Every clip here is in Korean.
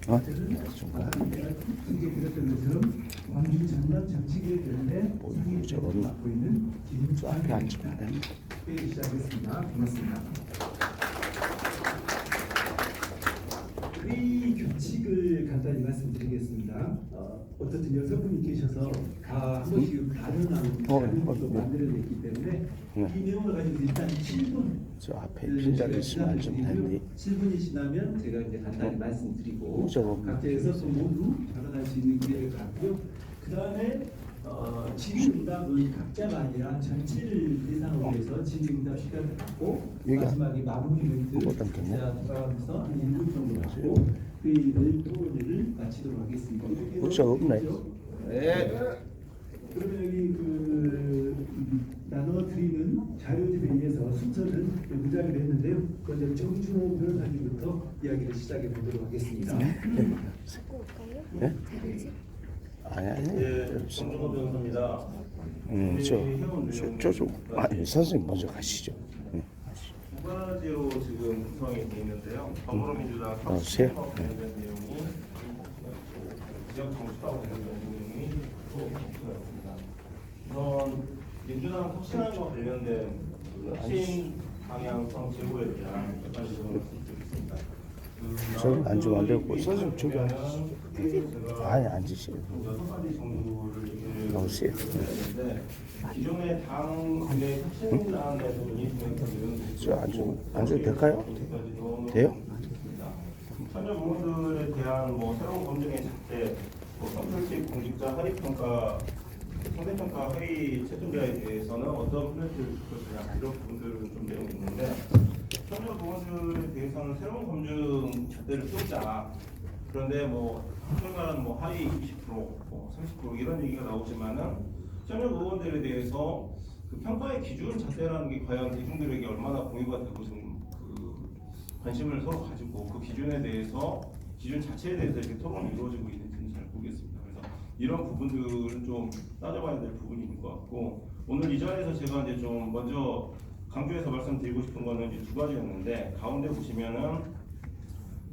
어? 이게 그랬던 것처럼 광주 전남 정치계에 되는데 뭐, 저건 맡고 있는 저 앞에 앉으면 안 됩니다. 회의 시작하겠습니다. 고맙습니다. 회의 규칙을 간단히 말씀드리겠습니다. 어쨌든 6분이 계셔서 다 한 번씩 다른 안으로 만들어냈기 때문에 이 내용을 가지고 일단 7분 저 앞에 빈자리 있으면 앉으면 되는데 7분이 지나면 제가 이제 간단히 말씀드리고 저거 각자에서 또 모두 발언할 수 있는 기회를 갖고요. 그 다음에 질의응답을 각자가 아니라 전체를 대상으로 해서 질의응답 시간을 갖고 여기가 마지막에 마무리 멘트 못 담겠네. 제가 돌아가면서 한 1분 정도 갖고 회의를 토론회를 마치도록 하겠습니다. 이렇게 혹시 없네. 네. 그러면 여기 나눠드리는 자료집에 의해서 순서를 무작위로 했는데요. 먼저 정준호 변호사님부터 이야기를 시작해 보도록 하겠습니다. 갖고 올까요? 네? 다르지? 아니 예, 정준호 변호사입니다. 아니 선생님 먼저 가시죠. 두 가지로 지금 구성이 되어 있는데요. 더불어민주당 세요. 혁신과 관련된 내용이 지역 정치하고 관련된 내용이 또 있습니다. 우선 민주당 혁신안과 관련된 혁신 방향성 제고에 대한 몇 가지 점을 말씀드리겠습니다. 저는 앉으면 안 되고 선생님 저기 앉으시죠. 아니 앉으시죠. 6가지 정도를 나오세요. 했는데 기존의 당의 혁신안에서 논의되는 저 앉아도 될까요? 돼요? 참여 부문들에 대한 새로운 검증의 잣대, 선출직 공직자 할입평가, 상대평가 회의 채점자에 대해서는 어떤 플랫을 줄 것이냐 이런 부분들은 좀 내용이 있는데 참여 부문들에 대해서는 새로운 검증 잣대를 쏟자. 그런데 평가는 하위 20%, 30% 이런 얘기가 나오지만은 참여 의원들에 대해서 그 평가의 기준 잣대라는 게 과연 대중들에게 얼마나 공유가 되고 좀 관심을 서로 가지고 그 기준에 대해서 기준 자체에 대해서 이렇게 토론이 이루어지고 있는지는 잘 모르겠습니다. 그래서 이런 부분들은 좀 따져봐야 될 부분인 것 같고 오늘 이 자리에서 제가 이제 좀 먼저 강조해서 말씀드리고 싶은 거는 이제 두 가지였는데 가운데 보시면은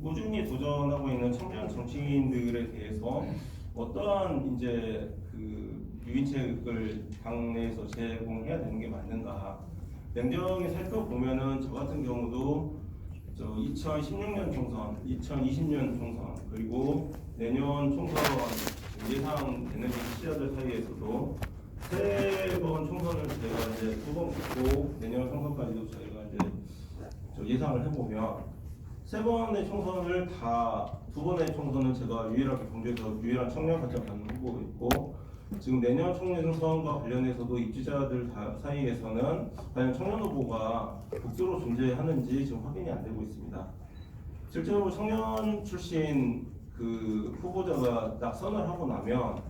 꾸준히 도전하고 있는 청년 정치인들에 대해서 어떠한 이제 유인책을 당내에서 제공해야 되는 게 맞는가? 냉정히 살펴보면은 저 같은 경우도 2016년 총선, 2020년 총선 그리고 내년 총선 예상되는 시자들 사이에서도 세 번 총선을 제가 이제 2번 붙고 내년 총선까지도 저희가 이제 예상을 해보면 세 번의 총선을 두 번의 총선은 제가 유일하게 경주에서 유일한 청년 가장 갖는 후보가 있고 지금 내년 총선과 관련해서도 입지자들 사이에서는 과연 청년 후보가 극도로 존재하는지 지금 확인이 안 되고 있습니다. 실제로 청년 출신 후보자가 낙선을 하고 나면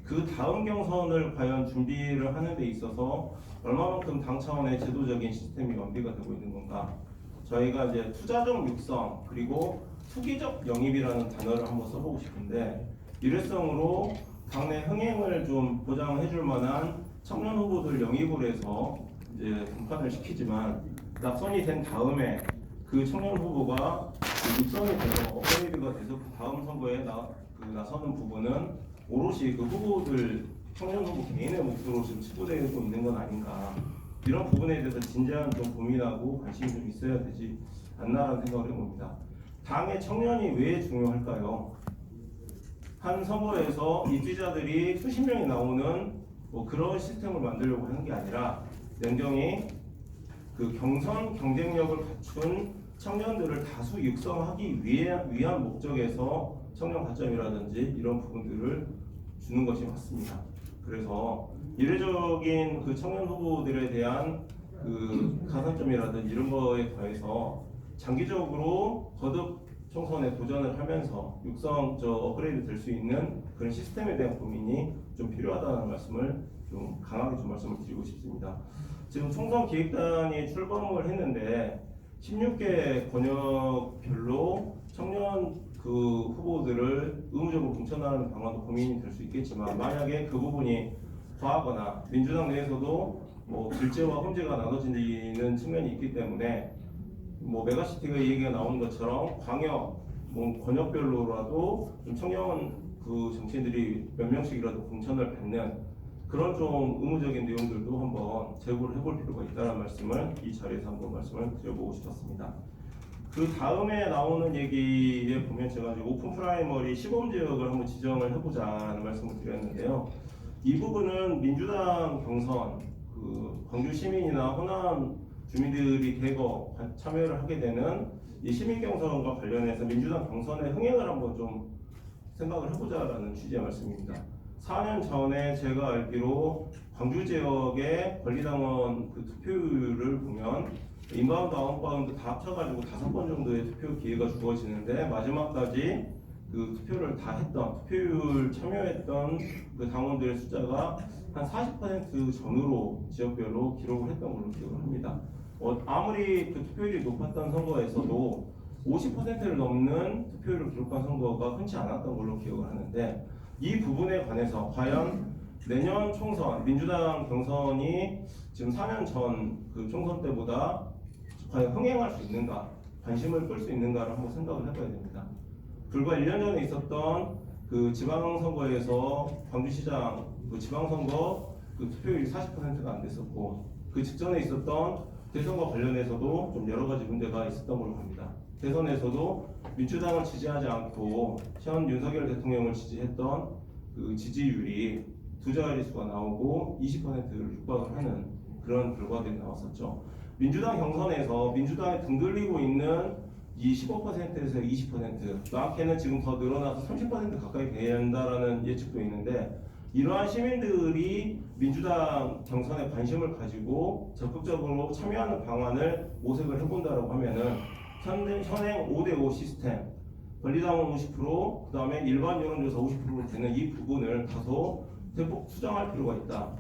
그 다음 경선을 과연 준비를 하는 데 있어서 얼마만큼 당 차원의 제도적인 시스템이 완비가 되고 있는 건가? 저희가 이제 투자적 육성 그리고 투기적 영입이라는 단어를 한번 써보고 싶은데 일회성으로 당내 흥행을 좀 보장해 줄 만한 청년 후보들 영입을 해서 이제 등판을 시키지만 낙선이 된 다음에 그 청년 후보가 육성이 돼서 업그레이드가 돼서 그 다음 선거에 나서는 부분은 오롯이 그 후보들 청년 후보 개인의 몫으로 지금 치부되고 있는 건 아닌가 이런 부분에 대해서 진지한 좀 고민하고 관심이 좀 있어야 되지 않나라는 생각을 해봅니다. 당의 청년이 왜 중요할까요? 한 선거에서 입지자들이 수십 명이 나오는 그런 시스템을 만들려고 하는 게 아니라 냉정히 그 경선 경쟁력을 갖춘 청년들을 다수 육성하기 위한 목적에서 청년 가점이라든지 이런 부분들을 주는 것이 맞습니다. 그래서 이례적인 그 청년 후보들에 대한 그 가산점이라든지 이런 거에 더해서 장기적으로 거듭 총선에 도전을 하면서 업그레이드 될 수 있는 그런 시스템에 대한 고민이 좀 필요하다는 말씀을 좀 강하게 좀 말씀을 드리고 싶습니다. 지금 총선 기획단이 출범을 했는데 16개 권역별로 청년 후보들을 의무적으로 공천하는 방안도 고민이 될 수 있겠지만 만약에 그 부분이 과하거나 민주당 내에서도 길재와 험지가 나눠지는 측면이 있기 때문에 메가시티가 얘기가 나오는 것처럼 광역 뭐 권역별로라도 좀 청년 그 정치인들이 몇 명씩이라도 공천을 받는 그런 좀 의무적인 내용들도 한번 제고를 해볼 필요가 있다는 말씀을 이 자리에서 한번 말씀을 드려보고 싶었습니다. 그 다음에 나오는 얘기에 보면 제가 이제 오픈 프라이머리 시범 지역을 한번 지정을 해보자는 말씀을 드렸는데요. 이 부분은 민주당 경선, 그 광주 시민이나 호남 주민들이 대거 참여를 하게 되는 이 시민 경선과 관련해서 민주당 경선의 흥행을 한번 좀 생각을 해보자라는 취지의 말씀입니다. 4년 전에 제가 알기로 광주 지역의 권리당원 그 투표율을 보면 인바운드, 아웃바운드 다 합쳐가지고 5번 정도의 투표 기회가 주어지는데 마지막까지 그 투표를 다 했던 투표율 참여했던 그 당원들의 숫자가 한 40% 전후로 지역별로 기록을 했던 걸로 기억을 합니다. 아무리 그 투표율이 높았던 선거에서도 50%를 넘는 투표율을 기록한 선거가 흔치 않았던 걸로 기억을 하는데 이 부분에 관해서 과연 내년 총선 민주당 경선이 지금 4년 전 그 총선 때보다 과연 흥행할 수 있는가, 관심을 끌 수 있는가를 한번 생각을 해봐야 됩니다. 불과 1년 전에 있었던 그 지방선거에서 광주시장 그 지방선거 그 투표율이 40%가 안 됐었고 그 직전에 있었던 대선과 관련해서도 좀 여러 가지 문제가 있었던 걸로 봅니다. 대선에서도 민주당을 지지하지 않고 현 윤석열 대통령을 지지했던 그 지지율이 두 자릿수가 나오고 20%를 육박을 하는 그런 결과들이 나왔었죠. 민주당 경선에서 민주당에 등들리고 있는 이 15%에서 20%, 나한테는 지금 더 늘어나서 30% 가까이 된다라는 예측도 있는데 이러한 시민들이 민주당 경선에 관심을 가지고 적극적으로 참여하는 방안을 모색을 해본다라고 하면은 현행 5대5 시스템, 권리당원 50%, 그 다음에 일반 여론조사 50%로 되는 이 부분을 다소 대폭 수정할 필요가 있다.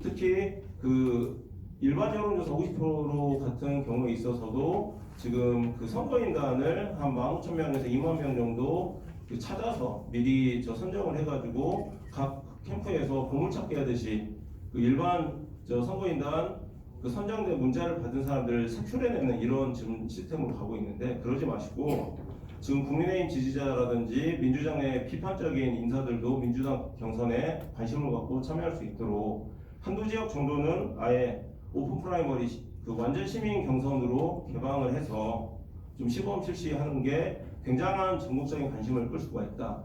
특히 그 일반 여론조사 50% 같은 경우에 있어서도 지금 그 선거인단을 한 15,000명에서 2만 명 정도 그 찾아서 미리 선정을 해가지고 각 캠프에서 보물찾기 하듯이 그 일반 선거인단 그 선정된 문자를 받은 사람들을 색출해내는 이런 지금 시스템으로 가고 있는데 그러지 마시고 지금 국민의힘 지지자라든지 민주당의 비판적인 인사들도 민주당 경선에 관심을 갖고 참여할 수 있도록 한두 지역 정도는 아예 오픈 프라이머리 그 완전 시민 경선으로 개방을 해서 좀 시범 실시하는 게 굉장한 전국적인 관심을 끌 수가 있다.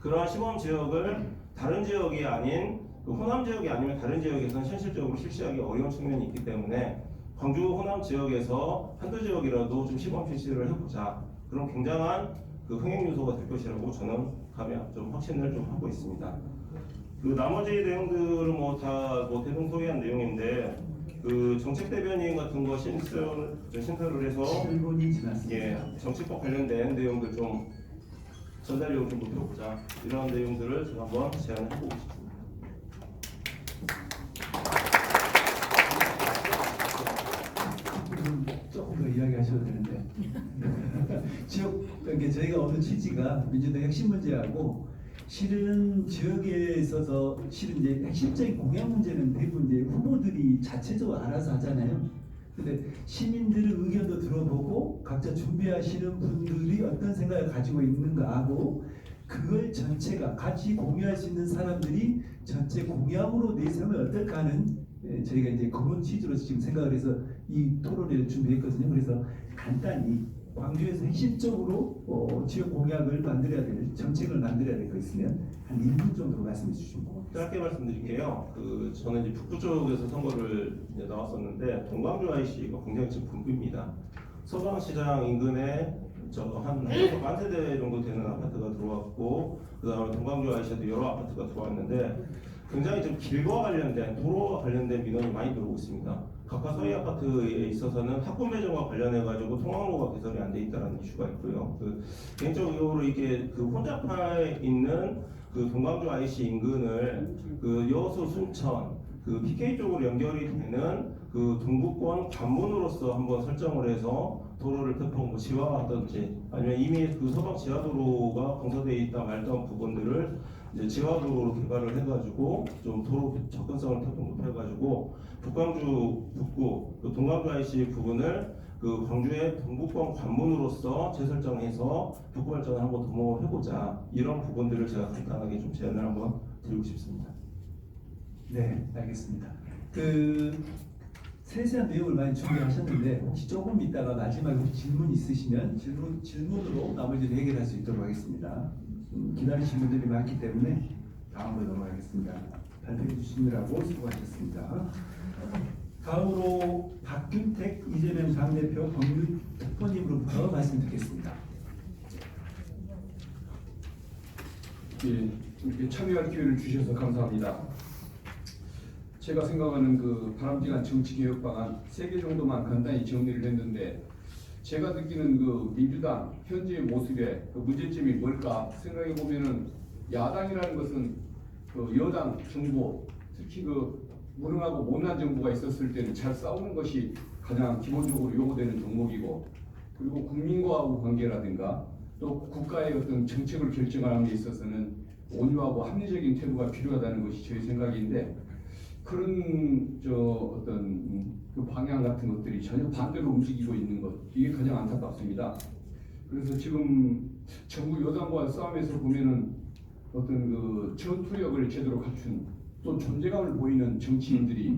그러한 시범 지역을 다른 지역이 아닌 그 호남 지역이 아니면 다른 지역에서는 현실적으로 실시하기 어려운 측면이 있기 때문에 광주 호남 지역에서 한두 지역이라도 좀 시범 실시를 해보자. 그런 굉장한 그 흥행 요소가 될 것이라고 저는 감히 좀 확신을 좀 하고 있습니다. 그 나머지 내용들은 뭐 다 대동소이한 내용인데 그 정책 대변인 같은 거 신설을 해서 7분이 지났습니다. 예, 정치법 관련된 내용들 좀 전달력을 좀 높여보자 이런 내용들을 제가 한번 제안을 해보고 싶습니다. 조금 더 이야기하셔도 되는데 지역 그러니까 저희가 오늘 취지가 민주당 핵심 문제하고 실은 지역에 있어서 실은 이제 핵심적인 공약 문제는 대부분 이제 후보들이 자체적으로 알아서 하잖아요. 근데 시민들의 의견도 들어보고 각자 준비하시는 분들이 어떤 생각을 가지고 있는가 하고 그걸 전체가 같이 공유할 수 있는 사람들이 전체 공약으로 내세우면 어떨까 하는 저희가 이제 그런 취지로 지금 생각을 해서 이 토론회를 준비했거든요. 그래서 간단히 광주에서 핵심적으로 지역 공약을 만들어야 될 정책을 만들어야 될 거 있으면 한 1분 정도로 말씀해 주시면 고맙겠습니다. 짧게 말씀드릴게요. 그 저는 이제 북부 쪽에서 선거를 이제 나왔었는데 동광주 IC가 굉장히 지금 붐비입니다. 서강시장 인근에 한 세대 정도 되는 아파트가 들어왔고 그다음에 동광주 IC에도 여러 아파트가 들어왔는데 굉장히 좀 길과 관련된 도로와 관련된 민원이 많이 들어오고 있습니다. 각각 서해 아파트에 있어서는 학군 배정과 관련해 가지고 통학로가 개설이 안 돼 있다는 이슈가 있고요. 그 개인적으로 이게 그 혼잡해 있는 그 동광주 IC 인근을 그 여수 순천 그 PK 쪽으로 연결이 되는 그 동부권 관문으로서 한번 설정을 해서 도로를 대폭 뭐 지화하든지 아니면 이미 그 서방 지하도로가 공사되어 있다 말던 부분들을 이제 지하도로로 개발을 해가지고 좀 도로 접근성을 대폭 높여가지고 북광주 북구 그 동광주 IC 부분을 그 광주의 동북권 관문으로서 재설정해서 북부 발전을 한번 도모를 해보자, 이런 부분들을 제가 간단하게 좀 제안을 한번 드리고 싶습니다. 네, 알겠습니다. 그 세세한 내용을 많이 준비하셨는데 혹시 조금 있다가 마지막에 혹시 질문 있으시면 질문으로 나머지를 해결할 수 있도록 하겠습니다. 기다리신 분들이 많기 때문에 다음으로 넘어가겠습니다. 발표해 주시느라고 수고하셨습니다. 다음으로 박균택 이재명 당대표 법률 특보님으로부터 말씀 듣겠습니다. 예, 이렇게 참여할 기회를 주셔서 감사합니다. 제가 생각하는 그 바람직한 정치개혁 방안 3개 정도만 간단히 정리를 했는데, 제가 느끼는 그 민주당 현재의 모습에 그 문제점이 뭘까 생각해 보면은, 야당이라는 것은 그 여당 정부, 특히 그 무능하고 못난 정부가 있었을 때는 잘 싸우는 것이 가장 기본적으로 요구되는 종목이고, 그리고 국민과의 관계라든가 또 국가의 어떤 정책을 결정하는 데 있어서는 온유하고 합리적인 태도가 필요하다는 것이 저의 생각인데, 그런 어떤 그 방향 같은 것들이 전혀 반대로 움직이고 있는 것, 이게 가장 안타깝습니다. 그래서 지금 정부 여당과의 싸움에서 보면은 어떤 그 전투력을 제대로 갖춘 또 존재감을 보이는 정치인들이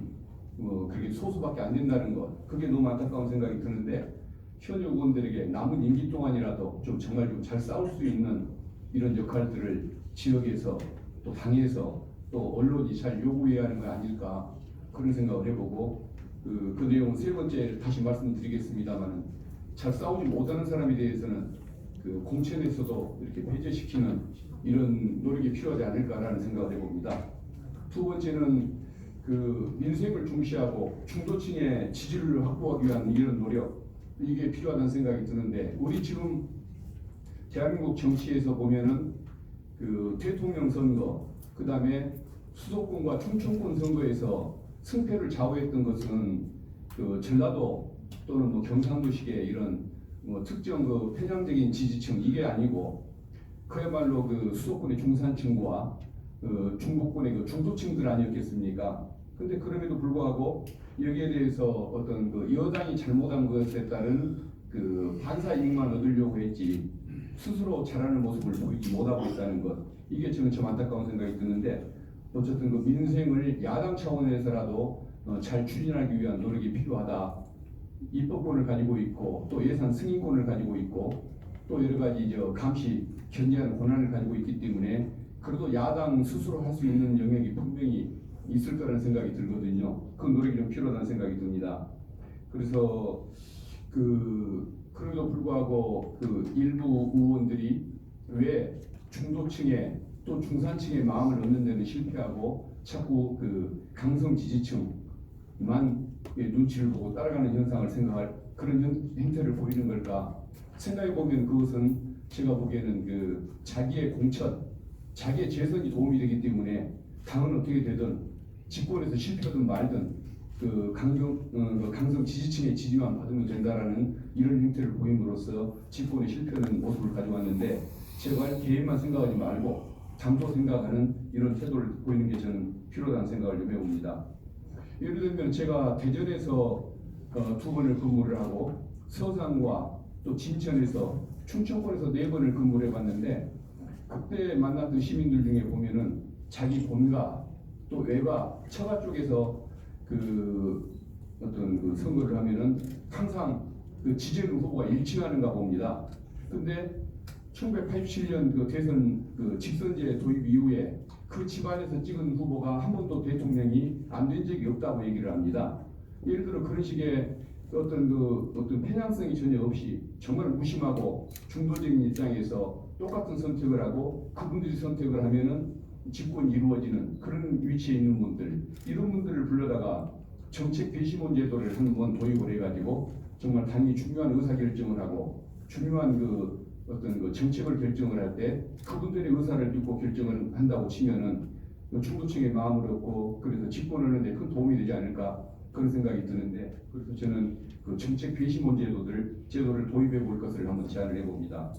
그게 소수밖에 안 된다는 것, 그게 너무 안타까운 생각이 드는데, 현역 의원들에게 남은 임기 동안이라도 좀 정말 좀 잘 싸울 수 있는 이런 역할들을 지역에서 또 당에서 또 언론이 잘 요구해야 하는 거 아닐까, 그런 생각을 해보고, 그 내용은 3번째 다시 말씀드리겠습니다만, 잘 싸우지 못하는 사람에 대해서는 그 공천에서도 이렇게 배제시키는 이런 노력이 필요하지 않을까라는 생각을 해봅니다. 2번째는 그 민생을 중시하고 중도층의 지지를 확보하기 위한 이런 노력, 이게 필요하다는 생각이 드는데, 우리 지금 대한민국 정치에서 보면은 그 대통령 선거, 그 다음에 수도권과 충청권 선거에서 승패를 좌우했던 것은 그 전라도 또는 뭐 경상도식의 이런 뭐 특정 그 편향적인 지지층, 이게 아니고 그야말로 그 수도권의 중산층과 그 중부권의 그 중도층들 아니었겠습니까? 근데 그럼에도 불구하고 여기에 대해서 어떤 그 여당이 잘못한 것에 따른 그 반사 이익만 얻으려고 했지, 스스로 잘하는 모습을 보이지 못하고 있다는 것, 이게 저는 참 안타까운 생각이 드는데, 어쨌든 그 민생을 야당 차원에서라도 잘 추진하기 위한 노력이 필요하다. 입법권을 가지고 있고 또 예산 승인권을 가지고 있고 또 여러 가지 감시 견제하는 권한을 가지고 있기 때문에, 그래도 야당 스스로 할 수 있는 영역이 분명히 있을 거라는 생각이 들거든요. 그 노력이 좀 필요하다는 생각이 듭니다. 그래서 그럼에도 불구하고 그 일부 의원들이 왜 중도층의 또 중산층의 마음을 얻는 데는 실패하고 자꾸 그 강성 지지층만 눈치를 보고 따라가는 현상을 생각할 그런 행태를 보이는 걸까 생각해 보면, 그것은 제가 보기에는 그 자기의 공천, 자기의 재선이 도움이 되기 때문에 당은 어떻게 되든 집권에서 실패하든 말든 그 강성 지지층의 지지만 받으면 된다라는 이런 행태를 보임으로써 집권에 실패하는 모습을 가져왔는데, 제발 계획만 생각하지 말고 당도 생각하는 이런 태도를 보이는 게 저는 필요하다는 생각을 좀 해봅니다. 예를 들면 제가 대전에서 2번을 근무를 하고 서산과 또 진천에서 충청권에서 4번을 근무를 해봤는데, 그때 만났던 시민들 중에 보면은 자기 본가 또 외가 처가 쪽에서 그 어떤 그 선거를 하면은 항상 그 지지율 후보가 일치하는가 봅니다. 근데 1987년 그 대선 그 직선제 도입 이후에 그 집안에서 찍은 후보가 한 번도 대통령이 안 된 적이 없다고 얘기를 합니다. 예를 들어 그런 식의 어떤 편향성이 전혀 없이 정말 무심하고 중도적인 입장에서 똑같은 선택을 하고 그분들이 선택을 하면은 집권이 이루어지는 그런 위치에 있는 분들, 이런 분들을 불러다가 정책 배심원 제도를 한번 도입을 해가지고 정말 당이 중요한 의사결정을 하고 중요한 그 어떤 그 정책을 결정을 할 때 그분들의 의사를 듣고 결정을 한다고 치면은 중도층의 마음을 얻고 그래서 집권을 하는데 큰 도움이 되지 않을까, 그런 생각이 드는데, 그래서 저는 그 정책 배심원 제도를 도입해 볼 것을 한번 제안을 해봅니다.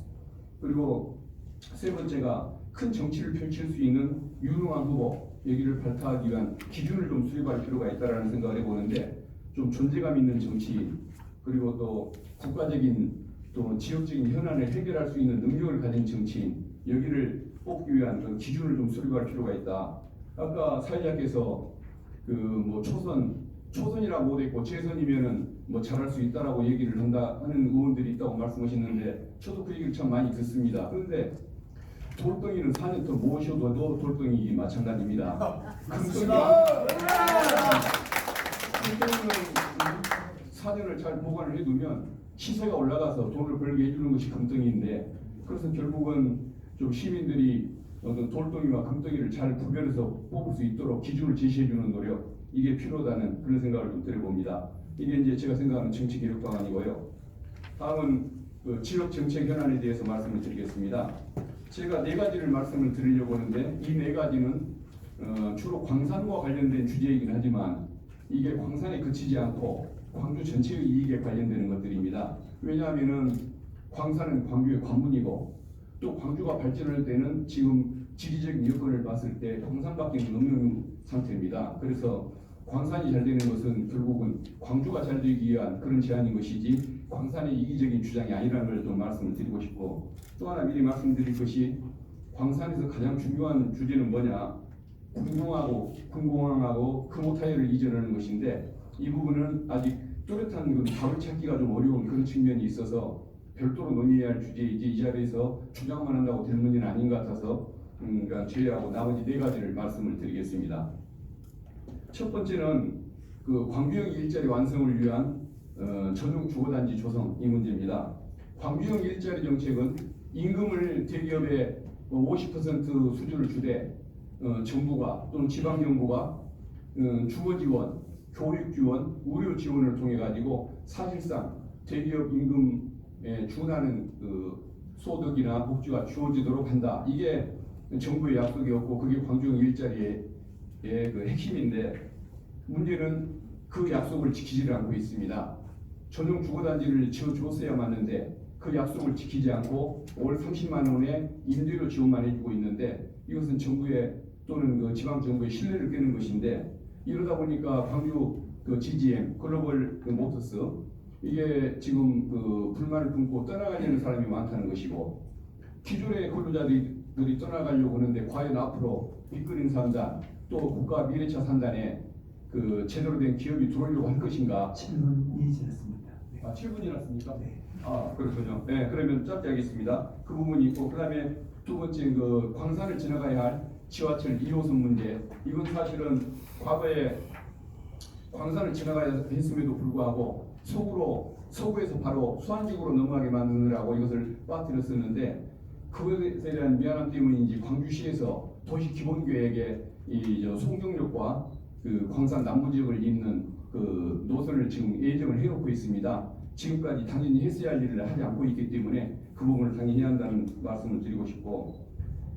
그리고 3번째가 큰 정치를 펼칠 수 있는 유능한 후보 여기를 발탁하기 위한 기준을 좀 수립할 필요가 있다라는 생각을 해보는데, 좀 존재감 있는 정치인, 그리고 또 국가적인 또 지역적인 현안을 해결할 수 있는 능력을 가진 정치인 여기를 뽑기 위한 그 기준을 좀 수립할 필요가 있다. 아까 사회자께서 그 뭐 초선이라 못했고 재선이면은 뭐 잘할 수 있다라고 얘기를 한다 하는 의원들이 있다고 말씀하셨는데 저도 그 얘기를 참 많이 듣습니다. 그런데 돌덩이는 4년 더 모셔도 돌덩이 마찬가지입니다. 금덩이는 4년을 잘 보관을 해두면 시세가 올라가서 돈을 벌게 해주는 것이 금덩이인데 그래서 결국은 좀 시민들이 어떤 돌덩이와 금덩이를 잘 구별해서 뽑을 수 있도록 기준을 제시해주는 노력 이게 필요하다는 그런 생각을 좀 드려봅니다. 이게 이제 제가 생각하는 정치 개혁 방안이고요. 다음은 그 지역 정책 현안에 대해서 말씀을 드리겠습니다. 제가 4가지를 말씀을 드리려고 하는데 이 4가지는 주로 광산과 관련된 주제이긴 하지만 이게 광산에 그치지 않고 광주 전체의 이익에 관련되는 것들입니다. 왜냐하면은 광산은 광주의 관문이고 또 광주가 발전할 때는 지금 지리적인 여건을 봤을 때 광산밖에 없는 상태입니다. 그래서 광산이 잘 되는 것은 결국은 광주가 잘 되기 위한 그런 제안인 것이지 광산의 이기적인 주장이 아니라는 걸 좀 말씀을 드리고 싶고 또 하나 미리 말씀드릴 것이 광산에서 가장 중요한 주제는 뭐냐 군공항하고 금호타이어를 이전하는 것인데 이 부분은 아직 뚜렷한 답을 찾기가 좀 어려운 그런 측면이 있어서 별도로 논의해야 할 주제이지 이 자리에서 주장만 한다고 될 문제는 아닌 것 같아서 그러니까 제외하고 나머지 4가지를 말씀을 드리겠습니다. 첫 번째는 그 광주형 일자리 완성을 위한 전용 주거단지 조성 이 문제입니다. 광주형 일자리 정책은 임금을 대기업에 50% 수준을 주되 정부가 또는 지방정부가 주거 지원, 교육 지원, 의료 지원을 통해 가지고 사실상 대기업 임금에 준하는 그 소득이나 복지가 주어지도록 한다. 이게 정부의 약속이었고 그게 광주형 일자리의 그 핵심인데 문제는 그 약속을 지키지 않고 있습니다. 전용 주거단지를 지어줬어야 맞는데 그 약속을 지키지 않고 월 30만 원의 임대료 지원만 해주고 있는데 이것은 정부의 또는 그 지방 정부의 신뢰를 깨는 것인데 이러다 보니까 광주 그 GGM 글로벌 그 모터스 이게 지금 그 불만을 품고 떠나가려는 사람이 많다는 것이고 기존의 근로자들이 떠나가려고 하는데 과연 앞으로 빅그린 3단 또 국가 미래차 3단에 그 제대로 된 기업이 들어오려고 할 것인가? 7분이 지났습니다. 네. 7분이 지났습니까? 네. 그렇군요. 네, 그러면 짧게 하겠습니다. 그 부분이 있고 그다음에 두 번째 그 광산을 지나가야 할 지하철 2호선 문제. 이건 사실은 과거에 광산을 지나가야 했음에도 불구하고 서구에서 바로 수안지구로 넘어가게 만드느라고 이것을 빠뜨렸었는데 그것에 대한 미안함 때문인지 광주시에서 도시 기본계획에 송정역과 그 광산 남부 지역을 잇는 그 노선을 지금 예정을 해놓고 있습니다. 지금까지 당연히 했어야 할 일을 하지 않고 있기 때문에 그 부분을 당연히 해야 한다는 말씀을 드리고 싶고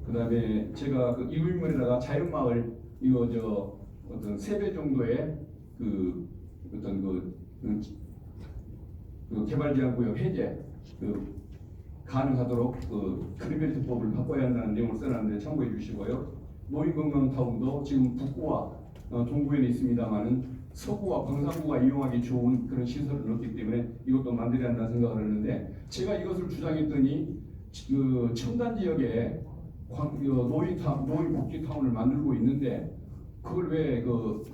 그다음에 제가 그 이울면에다가 자연마을 이거 어떤 3배 정도의 그 어떤 그 개발제한구역 해제 가능하도록 그 크리벨트법을 바꿔야 한다는 내용을 써놨는데 참고해 주시고요. 노인건강타운도 지금 북구와 동구에는 있습니다만은 서구와 광산구가 이용하기 좋은 그런 시설을 넣었기 때문에 이것도 만들어야 한다는 생각을 하는데 제가 이것을 주장했더니 그 첨단 지역에 노인복지타운을 만들고 있는데 그걸 왜 그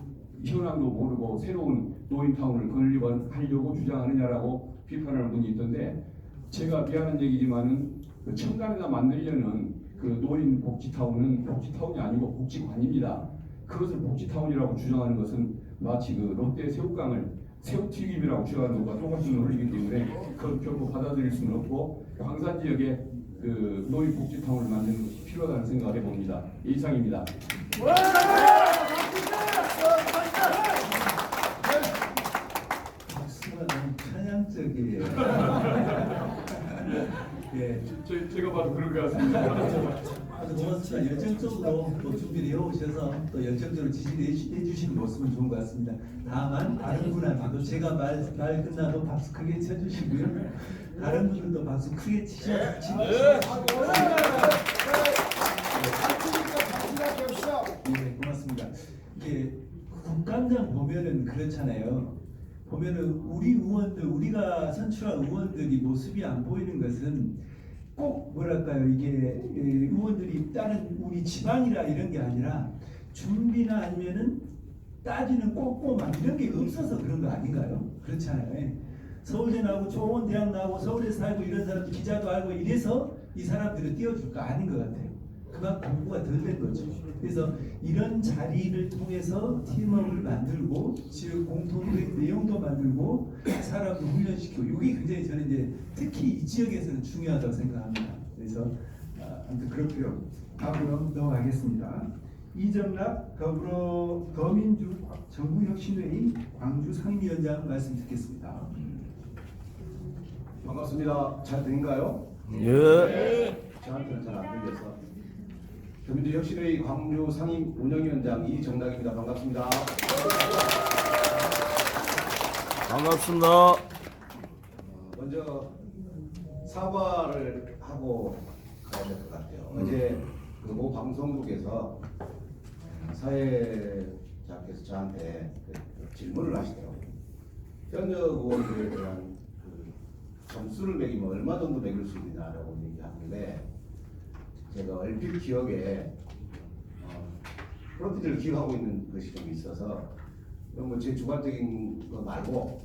현황도 모르고 새로운 노인타운을 건립하려고 주장하느냐라고 비판하는 분이 있던데 제가 미안한 얘기지만은 그 첨단에다 만들려는 그 노인복지타운은 복지타운이 아니고 복지관입니다. 그것을 복지타운이라고 주장하는 것은 마치 그 롯데 새우깡을 새우튀김이라고 주장하는 것과 똑같은 논리이기 때문에 그걸 결코 받아들일 수는 없고 광산 지역에 그 노인복지타운을 만드는 것이 필요하다는 생각을 해봅니다. 이상입니다. 박수가 너무 찬양적이에요. 예. 제가 봐도 그런 것 같습니다. 아주 고맙습니다. 열정적으로 또 준비를 해오셔서 또 열정적으로 지지를 해주시는 모습은 좋은 것 같습니다. 다만 다른 분한테도 제가 말 끝나도 박수 크게 쳐주시고요. 다른 분들도 박수 크게 치시고 예, 고맙습니다. 이게 국감장 보면은 그렇잖아요. 보면은 우리 의원들, 우리가 선출한 의원들이 모습이 안 보이는 것은 꼭 뭐랄까요, 이게 의원들이 다른 우리 지방이라 이런 게 아니라 준비나 아니면은 따지는 꼼꼼함 이런 게 없어서 그런 거 아닌가요? 그렇잖아요. 예. 서울대 나오고 좋은 대학 나오고 서울에 살고 이런 사람 기자도 알고 이래서 이 사람들을 띄워줄 거 아닌 것 같아요. 그만큼 공부가 덜 된 거죠. 그래서 이런 자리를 통해서 팀워크를 만들고 즉 공통된 내용도 만들고 사람도 훈련시키고 이게 굉장히 저는 이제 특히 이 지역에서는 중요하다고 생각합니다. 그래서 아무튼 그렇고요. 다음으로 넘어가겠습니다. 이정락 더민주 정부혁신회의 광주 상임위원장 말씀 듣겠습니다. 반갑습니다. 잘 들린가요? 예. 저한테는 잘 안 들려서. 더민주혁신회의 광주 상임 운영위원장 이정락입니다. 반갑습니다. 반갑습니다. 먼저 사과를 하고 가야 될 것 같아요. 어제 그모 방송국에서 사회자께서 저한테 질문을 하시더라고요. 현역 의원들에 대한 점수를 매기면 얼마 정도 매길 수 있느냐라고 얘기하는데 제가 얼핏 기억에 프론트를 기억하고 있는 것이 좀 있어서 제 주관적인 거 말고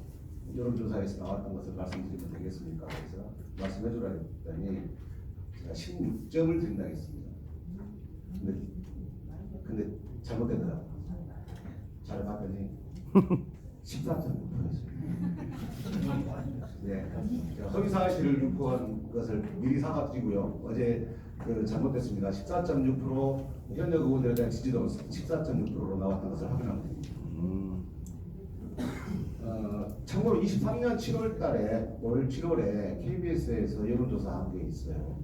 여론조사에서 나왔던 것을 말씀드리면 되겠습니까? 그래서 말씀해 주라 했더니 제가 16점을 드린다 했습니다. 근데 잘못되더라고요. 잘 봤더니 14.6%였습니다. 네, 제가 허위 사실을 유포한 것을 미리 사과드리고요. 어제 잘못됐습니다. 14.6% 현역 의원들에 대한 지지도 14.6%로 나왔던 것을 확인하면 됩니다. 참고로 23년 7월달에 올 7월에 KBS에서 여론조사한 게 있어요.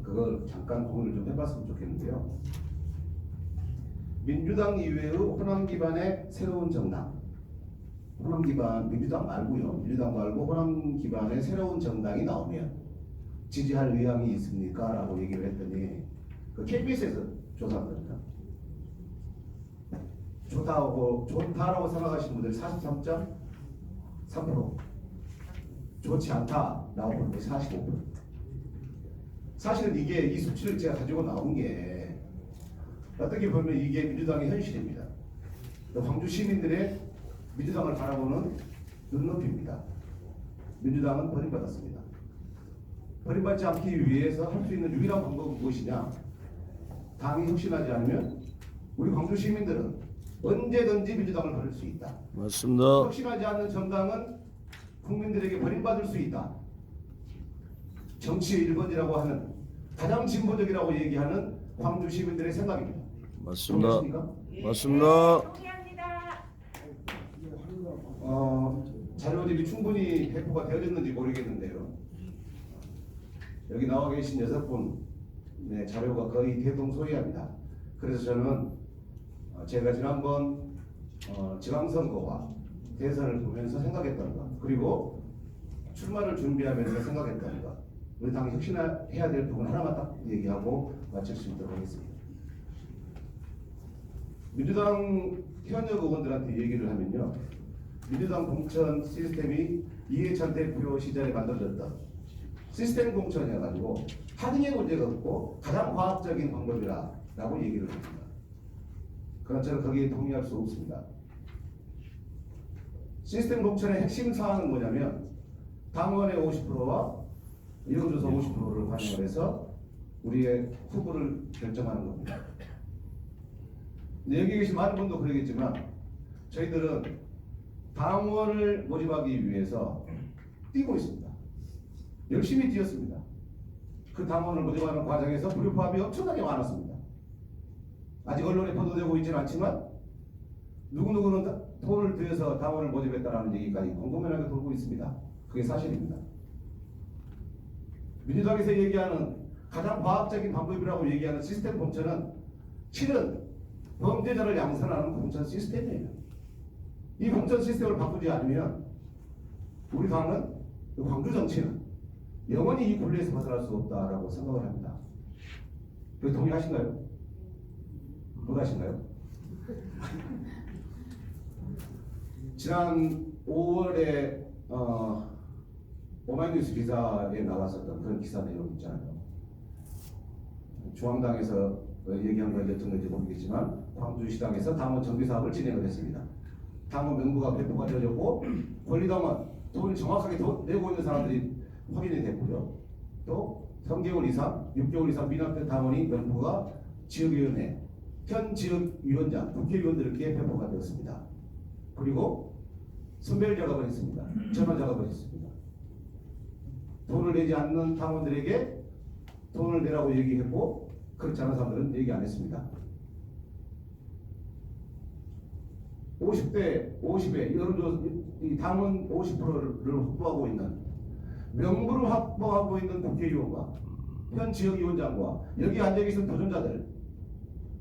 그걸 잠깐 공유를 좀 해봤으면 좋겠는데요. 민주당 이외의 호남 기반의 새로운 정당, 호남 기반 민주당 말고요. 민주당 말고 호남 기반의 새로운 정당이 나오면 지지할 의향이 있습니까? 라고 얘기를 했더니 그 KBS에서 조사한 겁니다. 좋다라고 생각하시는 분들 43.3%, 좋지 않다라고 보는 분이 45%. 사실은 이 수치를 제가 가지고 나온 게 어떻게 보면 이게 민주당의 현실입니다. 광주 시민들의 민주당을 바라보는 눈높이입니다. 민주당은 버림받았습니다. 버림받지 않기 위해서 할 수 있는 유일한 방법은 무엇이냐? 당이 혁신하지 않으면 우리 광주 시민들은 언제든지 민주당을 버릴 수 있다. 맞습니다. 혁신하지 않는 정당은 국민들에게 버림받을 수 있다. 정치의 1번이라고 하는 가장 진보적이라고 얘기하는 광주 시민들의 생각입니다. 맞습니다. 동의하십니까? 맞습니다. 자료들이 충분히 배포가 되어졌는지 모르겠는데요. 여기 나와 계신 6분의 자료가 거의 대동소이합니다. 그래서 저는 제가 지난번 지방선거와 대선을 보면서 생각했던 것, 그리고 출마를 준비하면서 생각했던 것, 우리 당 혁신해야 될 부분 하나만 딱 얘기하고 마칠 수 있도록 하겠습니다. 민주당 현역 의원들한테 얘기를 하면요, 민주당 공천 시스템이 이해찬 대표 시절에 만들어졌던 시스템 공천이어가지고 하등의 문제가 없고 가장 과학적인 방법이라고 얘기를 합니다. 그러나 저는 거기에 동의할 수 없습니다. 시스템 공천의 핵심 사항은 뭐냐면 당원의 50%와 여론조사 50%를 반영을 해서 우리의 후보를 결정하는 겁니다. 여기 계신 많은 분도 그러겠지만 저희들은 당원을 모집하기 위해서 뛰고 있습니다. 열심히 뛰었습니다. 그 당원을 모집하는 과정에서 불협화음이 엄청나게 많았습니다. 아직 언론에 보도되고 있지는 않지만 누구누구는 돈을 들여서 당원을 모집했다는 얘기까지 공공연하게 돌고 있습니다. 그게 사실입니다. 민주당에서 얘기하는 가장 과학적인 방법이라고 얘기하는 시스템 공천은 실은 범죄자를 양산하는 공천 시스템이에요. 이 공천 시스템을 바꾸지 않으면 우리 당은, 광주 정치는 영원히 이 굴레에서 벗어날 수 없다라고 생각을 합니다. 동의하신가요? 못 하신가요? 지난 5월에 오마이뉴스 기사에 나왔었던 그런 기사 내용 있잖아요. 중앙당에서 얘기한 건 어떤 건지 모르겠지만 광주시당에서 당원 정비 사업을 진행을 했습니다. 당원 명부가 배포가 되어졌고 권리당원 돈을 정확하게 내고 있는 사람들이 확인이 됐고요. 또 3개월 이상, 6개월 이상 미납된 당원이 명부가 지역위원회, 현 지역위원장, 국회의원들에게 배포가 되었습니다. 그리고 선별 작업을 했습니다. 전화 작업을 했습니다. 돈을 내지 않는 당원들에게 돈을 내라고 얘기했고 그렇지 않은 사람들은 얘기 안 했습니다. 50대 50에 여론조사 이 당원 50%를 확보하고 있는 명부를 확보하고 있는 국회의원과 현 지역위원장과 여기 앉아 계신 도전자들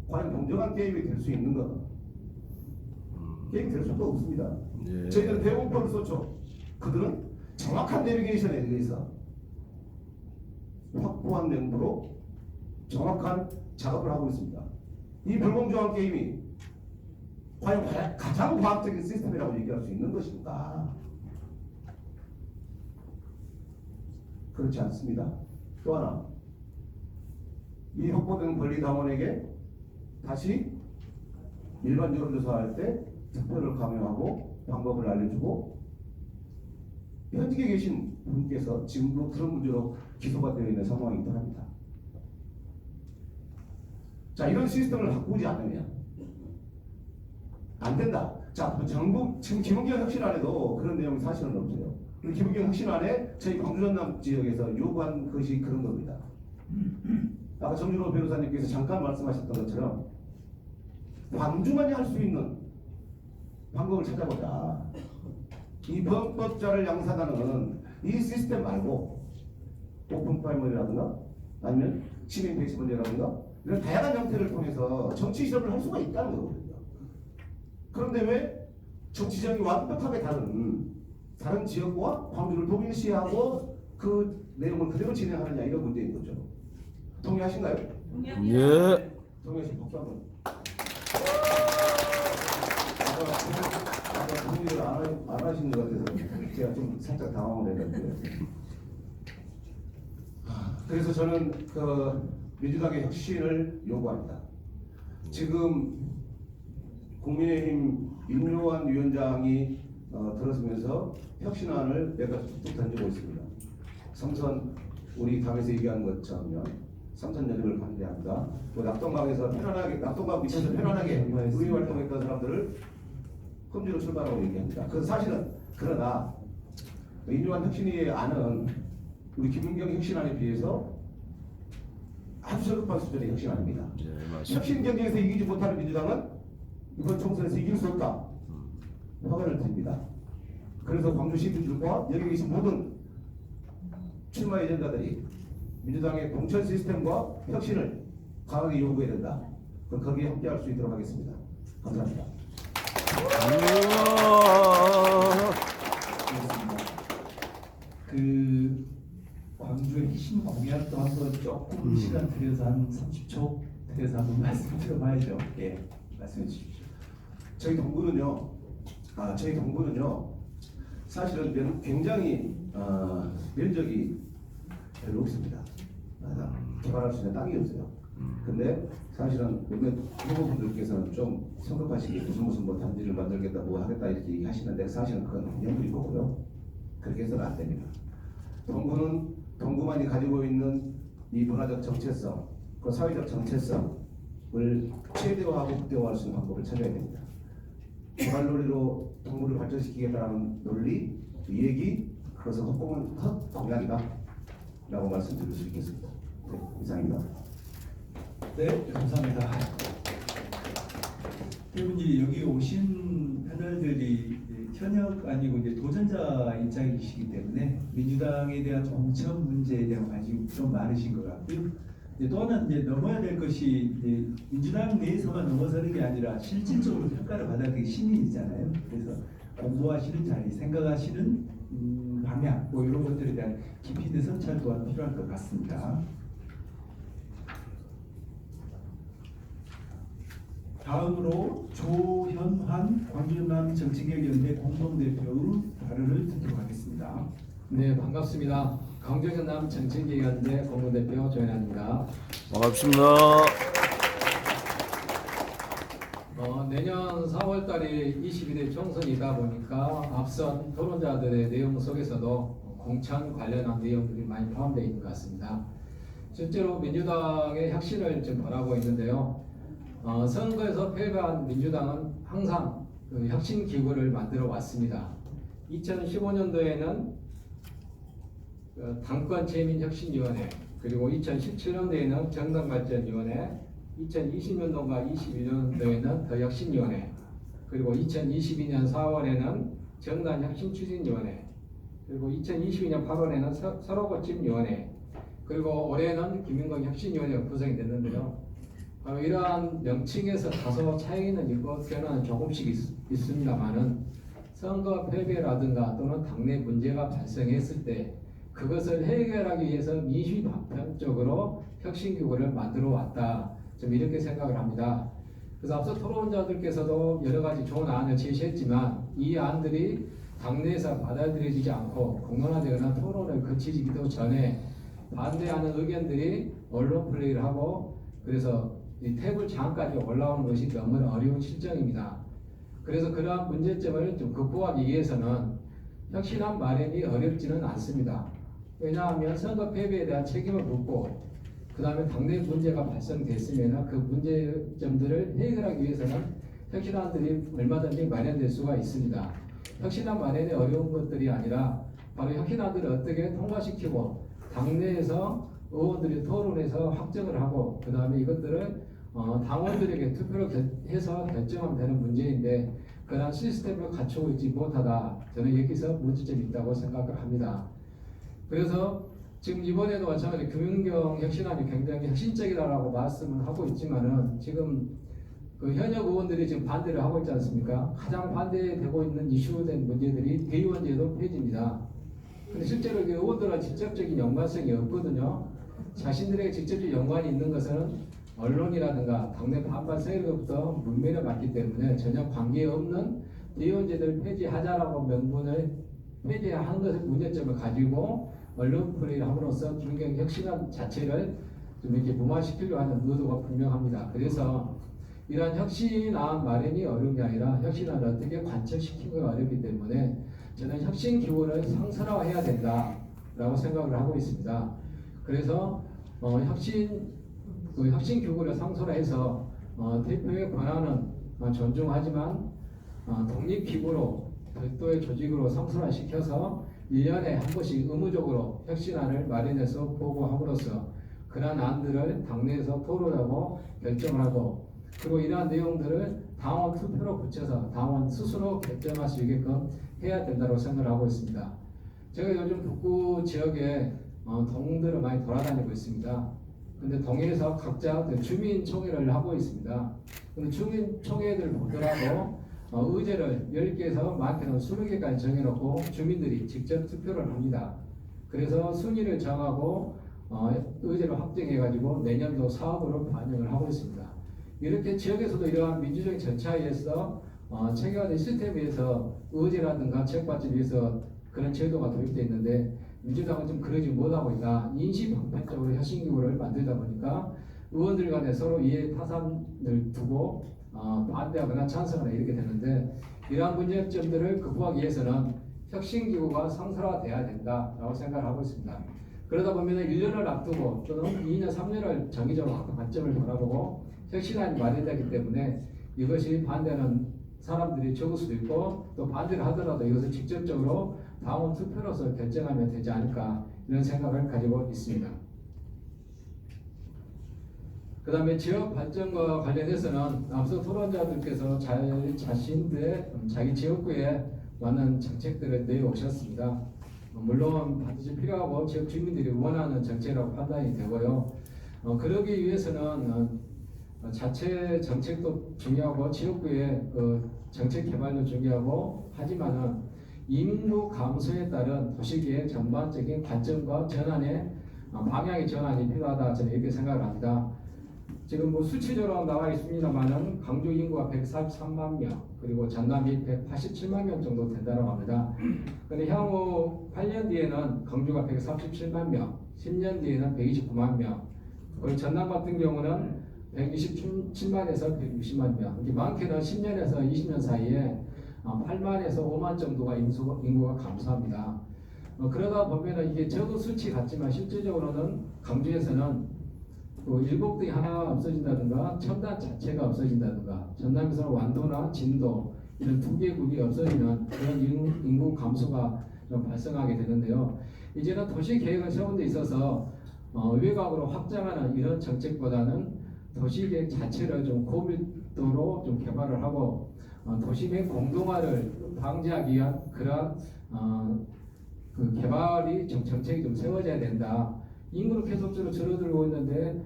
과연 공정한 게임이 될 수 있는가? 게임이 될 수가 없습니다. 예. 저희들은 대공포를 썼죠. 그들은 정확한 내비게이션에 의해서 확보한 명부로 정확한 작업을 하고 있습니다. 이 불공정한 게임이 과연 가장 과학적인 시스템이라고 얘기할 수 있는 것입니까? 그렇지 않습니다. 또 하나, 이 확보된 권리당원에게 다시 일반 여론조사할 때 투표를 강요하고 방법을 알려주고 현직에 계신 분께서 지금도 그런 문제로 기소가 되어 있는 상황이기도 합니다. 자, 이런 시스템을 바꾸지 않으면 안 된다. 자, 전국 지금 김은경 혁신안에도 그런 내용이 사실은 없어요. 김은경 혁신안에 저희 광주 전남 지역에서 요구한 것이 그런 겁니다. 아까 정준호 변호사님께서 잠깐 말씀하셨던 것처럼 광주만이 할 수 있는 방법을 찾아보자. 이 범법자를 양산하는 이 시스템 말고 오픈 프라이머리라든가 아니면 시민 배치문제라든가 이런 다양한 형태를 통해서 정치 실험을 할 수가 있다는 거거든요. 그런데 왜 정치적이 완벽하게 다른 지역과 광주를 동일시하고 그 내용을 그대로 진행하느냐 이런 문제인 거죠. 동의하신가요? 예. 동의하신 박수 한번. 아까 동의를 안 하시는 것 같아서 제가 좀 살짝 당황을 했는데. 그래서 저는 그 민주당의 혁신을 요구합니다. 지금 국민의힘 임요한 위원장이 들어서면서 혁신안을 내가 툭툭 던지고 있습니다. 삼선 우리 당에서 얘기하는 것처럼요. 삼선 연립을 반대합니다. 또 낙동강에서 편안하게 낙동강 밑에서 편안하게 의회 활동했던 사람들을 험지로 출발하고 얘기합니다. 그 사실은 그러나 임요한 혁신위의 안은 우리 김은경 혁신안에 비해서 아주 저급한 수준의 혁신안입니다. 예, 맞습니다. 혁신 경쟁에서 이기지 못하는 민주당은 이번 총선에서 이길 수 없다. 화관을 듭니다. 그래서 광주 시민들과 여기 계신 모든 출마 예정자들이 민주당의 공천 시스템과 혁신을 강하게 요구해야 된다. 거기에 함께할 수 있도록 하겠습니다. 감사합니다. 그 광주의 핵심 공약도 한번 조금 시간 들여서 한 30초 들여서 한번 말씀 들어봐야죠. 예, 말씀해 주십시오. 저희 동구는요, 사실은 굉장히 면적이 별로 없습니다. 개발할 수 있는 땅이 없어요. 근데 사실은 몇몇 후보분들께서는 좀 성급하시게 무슨 뭐 단지를 만들겠다 뭐 하겠다 이렇게 얘기하시는데 사실은 그건 연불이 거고요. 그렇게 해서는 안 됩니다. 동구는 동구만이 가지고 있는 이 문화적 정체성, 그 사회적 정체성을 최대화하고 극대화할 수 있는 방법을 찾아야 됩니다. 개발논리로 동구를 발전시키겠다는 논리, 얘기, 그것은 헛공약이다 라고 말씀드릴 수 있겠습니다. 네, 이상입니다. 네, 감사합니다. 대부분이 여기 오신 패널들이 현역 아니고 이제 도전자 입장이시기 때문에 민주당에 대한 공천 문제에 대한 관심이 좀 많으신 것 같고요. 또 하나 이제 넘어야 될 것이 이제 민주당 내에서만 넘어서는 게 아니라 실질적으로 평가를 받아야 될 시민이잖아요. 그래서 공부하시는 자리, 생각하시는 방향, 뭐 이런 것들에 대한 깊이 있는 성찰 또한 필요할 것 같습니다. 다음으로 조현환 광주남 정치개혁연대 공동대표의 발언을 듣도록 하겠습니다. 네, 반갑습니다. 광주경남 정치개혁연대 공동대표 조현환입니다. 반갑습니다. 내년 4월달에 22대 총선이다 보니까 앞선 토론자들의 내용 속에서도 공천 관련한 내용들이 많이 포함되어 있는 것 같습니다. 실제로 민주당의 혁신을 지금 바라고 있는데요. 선거에서 패배한 민주당은 항상 그 혁신 기구를 만들어 왔습니다. 2015년도에는 당권 재민혁신위원회, 그리고 2017년도에는 정당발전위원회, 2020년도과 21년도에는 더혁신위원회, 그리고 2022년 4월에는 정당혁신추진위원회, 그리고 2022년 8월에는 서로고침위원회, 그리고 올해는 김인권혁신위원회가 구성이 됐는데요. 이러한 명칭에서 다소 차이는 있고 변화는 조금씩 있습니다만은 선거 패배라든가 또는 당내 문제가 발생했을 때 그것을 해결하기 위해서 민주단편적으로 혁신기구를 만들어 왔다. 좀 이렇게 생각을 합니다. 그래서 앞서 토론자들께서도 여러 가지 좋은 안을 제시했지만 이 안들이 당내에서 받아들여지지 않고 공론화되거나 토론을 거치기도 전에 반대하는 의견들이 언론 플레이를 하고 그래서 이 태블 장까지 올라오는 것이 너무 어려운 실정입니다. 그래서 그러한 문제점을 좀 극복하기 위해서는 혁신안 마련이 어렵지는 않습니다. 왜냐하면 선거 패배에 대한 책임을 묻고 그 다음에 당내 문제가 발생됐으면 그 문제점들을 해결하기 위해서는 혁신안들이 얼마든지 마련될 수가 있습니다. 혁신안 마련이 어려운 것들이 아니라 바로 혁신안들을 어떻게 통과시키고 당내에서 의원들이 토론해서 확정을 하고 그 다음에 이것들을 당원들에게 투표를 해서 결정하면 되는 문제인데 그러한 시스템을 갖추고 있지 못하다. 저는 여기서 문제점이 있다고 생각을 합니다. 그래서 지금 이번에도 마찬가지로 금융경 혁신안이 굉장히 혁신적이다라고 말씀을 하고 있지만은 지금 그 현역 의원들이 지금 반대를 하고 있지 않습니까? 가장 반대되고 있는 이슈된 문제들이 대의원제도 폐지입니다. 근데 실제로 그 의원들과 직접적인 연관성이 없거든요. 자신들에게 직접적 연관이 있는 것은 언론이라든가 당내 반발 세력부터 문매를 받기 때문에 전혀 관계없는 대의원제도를 폐지하자라고 명분을 폐지한 것의 문제점을 가지고 언론 플레이를 함으로써 김경 혁신안 자체를 좀 이렇게 무마시키려고 하는 의도가 분명합니다. 그래서 이러한 혁신안 마련이 어려운 게 아니라 혁신안을 어떻게 관철시키기가 어렵기 때문에 저는 혁신 기구를 상설화해야 된다라고 생각을 하고 있습니다. 그래서 혁신 기구를 상설화해서 대표의 권한은 존중하지만 독립 기구로 별도의 조직으로 상설화시켜서 1년에 한 번씩 의무적으로 혁신안을 마련해서 보고함으로써 그러한 안들을 당내에서 토론하고 결정을 하고 그리고 이러한 내용들을 당원 투표로 붙여서 당원 스스로 결정할 수 있게끔 해야 된다고 생각을 하고 있습니다. 제가 요즘 북구 지역에 동들을 많이 돌아다니고 있습니다. 근데 동에서 각자 주민총회를 하고 있습니다. 근데 주민총회를 보더라도 의제를 10개에서 많게는 20개까지 정해놓고 주민들이 직접 투표를 합니다. 그래서 순위를 정하고 의제를 확정해가지고 내년도 사업으로 반영을 하고 있습니다. 이렇게 지역에서도 이러한 민주적인 절차에 의해서 체계화된 시스템에 의해서 의제라든가 책받침에 의해서 그런 제도가 도입되어 있는데 민주당은 좀 그러지 못하고 있다. 인식 방편적으로 혁신기구를 만들다 보니까 의원들 간에 서로 이해 타산을 두고 반대하거나 찬성하거나 이렇게 되는데 이러한 문제점들을 극복하기 위해서는 혁신기구가 상설화돼야 된다라고 생각을 하고 있습니다. 그러다 보면 1년을 앞두고 또는 2년, 3년을 정기적으로 관점을 바라보고 혁신안이 마련되기 때문에 이것이 반대하는 사람들이 적을 수도 있고 또 반대를 하더라도 이것을 직접적으로 당원 투표로서 결정하면 되지 않을까 이런 생각을 가지고 있습니다. 그 다음에 지역 발전과 관련해서는 앞서 토론자들께서 자신들의 자기 지역구에 맞는 정책들을 내오셨습니다. 물론 반드시 필요하고 지역 주민들이 원하는 정책이라고 판단이 되고요. 그러기 위해서는 자체 정책도 중요하고 지역구의 정책 개발도 중요하고 하지만은 인구 감소에 따른 도시계획 전반적인 관점과 전환의 방향의 전환이 필요하다 저는 이렇게 생각을 합니다. 지금 뭐 수치적으로 나와 있습니다만은 강주 인구가 143만 명, 그리고 전남이 187만 명 정도 된다고 합니다. 근데 향후 8년 뒤에는 강주가 137만 명, 10년 뒤에는 129만 명, 그리고 전남 같은 경우는 127만에서 160만 명. 이게 많게는 10년에서 20년 사이에 8만에서 5만 정도가 인구가 감소합니다. 그러다 보면은 이게 적은 수치 같지만 실질적으로는 강주에서는 또 일곡동이 하나 없어진다든가 첨단 자체가 없어진다든가 전남에서는 완도나 진도 이런 두 개 군이 없어지는 그런 인구 감소가 좀 발생하게 되는데요. 이제는 도시 계획을 세운 데 있어서 외곽으로 확장하는 이런 정책보다는 도시계획 자체를 좀 고밀도로 좀 개발을 하고 도시계 공동화를 방지하기 위한 그런 그 개발이 정책이 좀 세워져야 된다. 인구는 계속적으로 줄어들고 있는데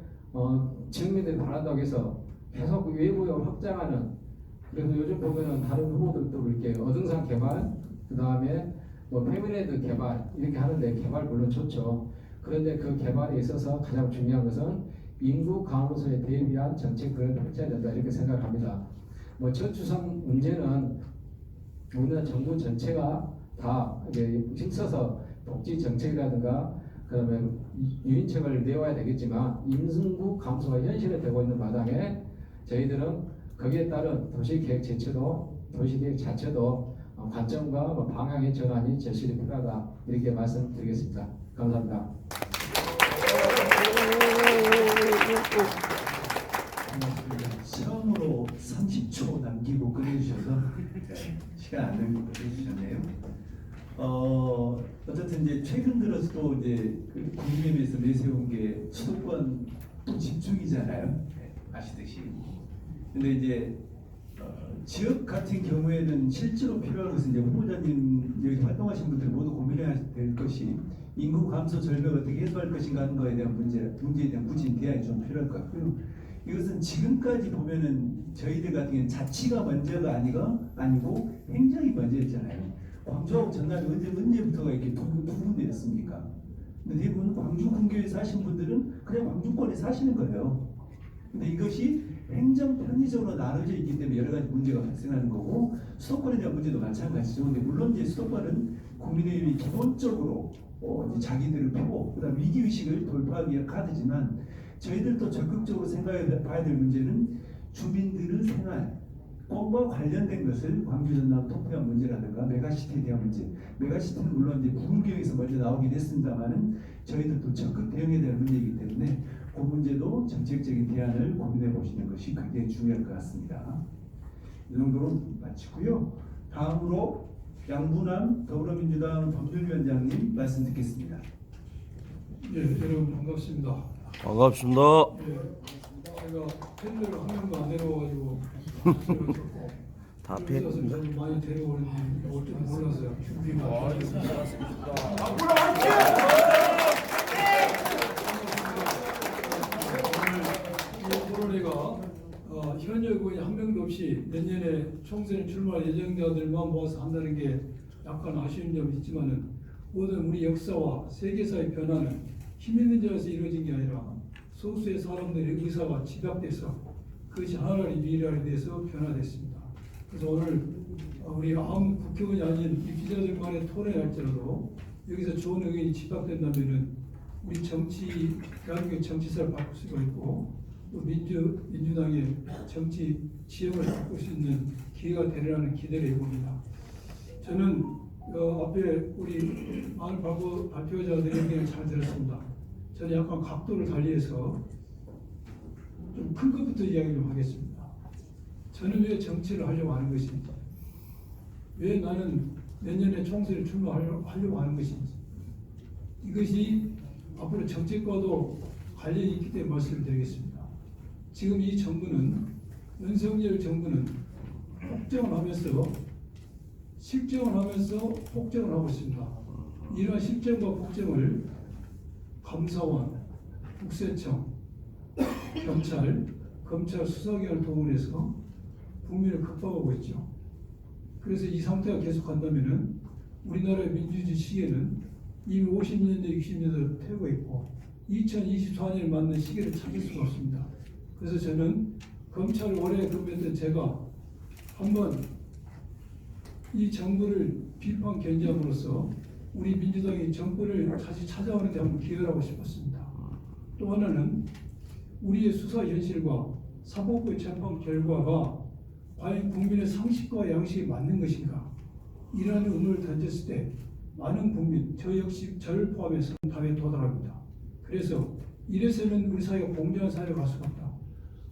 지역민들이 바란다고 해서 계속 외부에 확장하는, 그래서 요즘 보면은 다른 후보들도 이렇게 어등산 개발, 그 다음에 뭐 패밀리랜드 개발 이렇게 하는데 개발 물론 좋죠. 그런데 그 개발에 있어서 가장 중요한 것은 인구 감소에 대비한 정책을 펼쳐야 된다 이렇게 생각합니다. 뭐 저출산 문제는 우리나라 정부 전체가 다 힘써서 복지 정책이라든가 그다음에 유인책을 내와야 되겠지만 인구 감소가 현실이 되고 있는 마당에 저희들은 거기에 따른 도시계획 자체도 관점과 방향의 전환이 절실히 필요하다 이렇게 말씀드리겠습니다. 감사합니다. 반갑습니다. 처음으로 30초 남기고 끝내주셔서 시간 안 남기고 끝내주셨네요. 어쨌든 이제 최근 들어서도 이제 그 국민의힘에서 내세운 게 수도권 또 집중이잖아요. 네, 아시듯이. 근데 이제 지역 같은 경우에는 실제로 필요한 것은 이제 후보자님 여기 활동하신 분들 모두 고민해야 될 것이 인구 감소 절벽을 어떻게 해소할 것인가 하는 거에 대한 문제에 대한 부진 대안이 좀 필요할 것 같고요. 이것은 지금까지 보면은 저희들 같은 경우는 자치가 먼저가 아니고 행정이 먼저였잖아요. 광주하고 전남이 언제부터가 이렇게 두 군데였습니까? 근데 대부분 광주 근교에 사신 분들은 그냥 광주권에 사시는 거예요. 근데 이것이 행정 편의적으로 나눠져 있기 때문에 여러 가지 문제가 발생하는 거고 수도권에 대한 문제도 마찬가지죠. 근데 물론 이제 수도권은 국민의힘이 기본적으로 이제 자기들을 펴고 그다음 위기 의식을 돌파하기 위한 카드지만 저희들도 적극적으로 생각해 봐야 될 문제는 주민들의 생활과 관련된 것을 광주 전남 통폐합 문제라든가 메가시티에 대한 문제. 메가시티는 물론 이제 부분교육에서 먼저 나오긴 했습니다만은 저희들도 적극 대응해야 될 문제이기 때문에 그 문제도 정책적인 대안을 고민해 보시는 것이 굉장히 중요할 것 같습니다. 이 정도로 마치고요. 다음으로 양분남 더불어민주당 법률위원장님 말씀 듣겠습니다. 예, 여러분 반갑습니다. 반갑습니다. 예, 제가 팬들을 한 명도 안 데려와가지고 다 여기서 저를 많이 데려오는지 어쩔 줄 몰랐어요. 준비가 안 됐습니다. 이 토론회가 현역 의원이 한 명도 없이 내년에 총선에 출마할 예정자들만 모아서 한다는 게 약간 아쉬운 점이 있지만은 모든 우리 역사와 세계사의 변화는 힘 있는 자에서 이루어진 게 아니라 소수의 사람들의 의사가 집약돼서 그것이 하나의 미래에 대해서 변화됐습니다. 그래서 오늘 우리 아무 국회의원이 아닌 이 기자들만의 토론할지라도 여기서 좋은 의견이 집약된다면은 우리 대한민국 정치사를 바꿀 수가 있고 또 민주당의 정치 지형을 바꿀 수 있는 기회가 되리라는 기대를 해봅니다. 저는 앞에 우리 마을 발표자들의 의견을 잘 들었습니다. 저는 약간 각도를 달리해서 좀 큰 것부터 이야기 좀 하겠습니다. 저는 왜 정치를 하려고 하는 것인지, 왜 나는 내년에 총선에 출마하려고 하는 것인지, 이것이 앞으로 정책과도 관련이 있기 때문에 말씀을 드리겠습니다. 지금 이 정부는, 윤석열 정부는 폭정을 하면서 실정을 하면서 폭정을 하고 있습니다. 이러한 실정과 폭정을 감사원, 국세청, 경찰, 검찰 수사기관을 동원해서 국민을 급박하고 있죠. 그래서 이 상태가 계속한다면은 우리나라의 민주주의 시계는 이미 50년대, 60년대로 태우고 있고 2024년을 맞는 시계를 찾을 수가 없습니다. 그래서 저는 검찰을 오래 근무했던 제가 한번 이 정부를 비판 견제함으로써 우리 민주당이 정권을 다시 찾아오는 데 한번 기여를 하고 싶었습니다. 또 하나는 우리의 수사 현실과 사법부의 재판 결과가 과연 국민의 상식과 양식에 맞는 것인가, 이러한 의문을 던졌을 때 많은 국민, 저 역시 저를 포함해서 답에 도달합니다. 그래서 이래서는 우리 사회가 공정한 사회로 갈 수가 없다.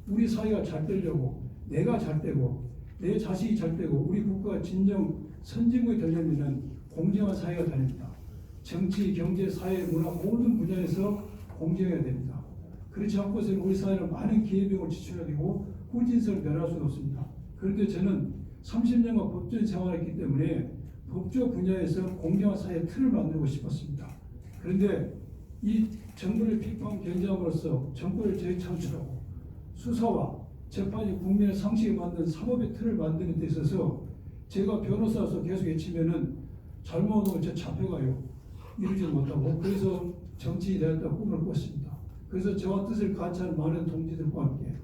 우리 사회가 잘 되려고, 내가 잘 되고 내 자식이 잘 되고 우리 국가가 진정 선진국이 되려면 공정한 사회가 됩니다. 정치, 경제, 사회, 문화 모든 분야에서 공정해야 됩니다. 그렇지 않고서는 우리 사회는 많은 기회비용을 지출해야 되고 후진성을 변할 수는 없습니다. 그런데 저는 30년간 법조인 생활했기 때문에 법조 분야에서 공정한 사회의 틀을 만들고 싶었습니다. 그런데 이 정부를 비판 견제함으로써 정권을 재창출하고 수사와 재판이 국민의 상식에 맞는 사법의 틀을 만드는 데 있어서 제가 변호사로서 계속 외치면은 잘못하면 저 잡혀가요. 이루지 못하고, 그래서 정치인이 되었다고 꿈을 꿨습니다. 그래서 저와 뜻을 같이 하는 많은 동지들과 함께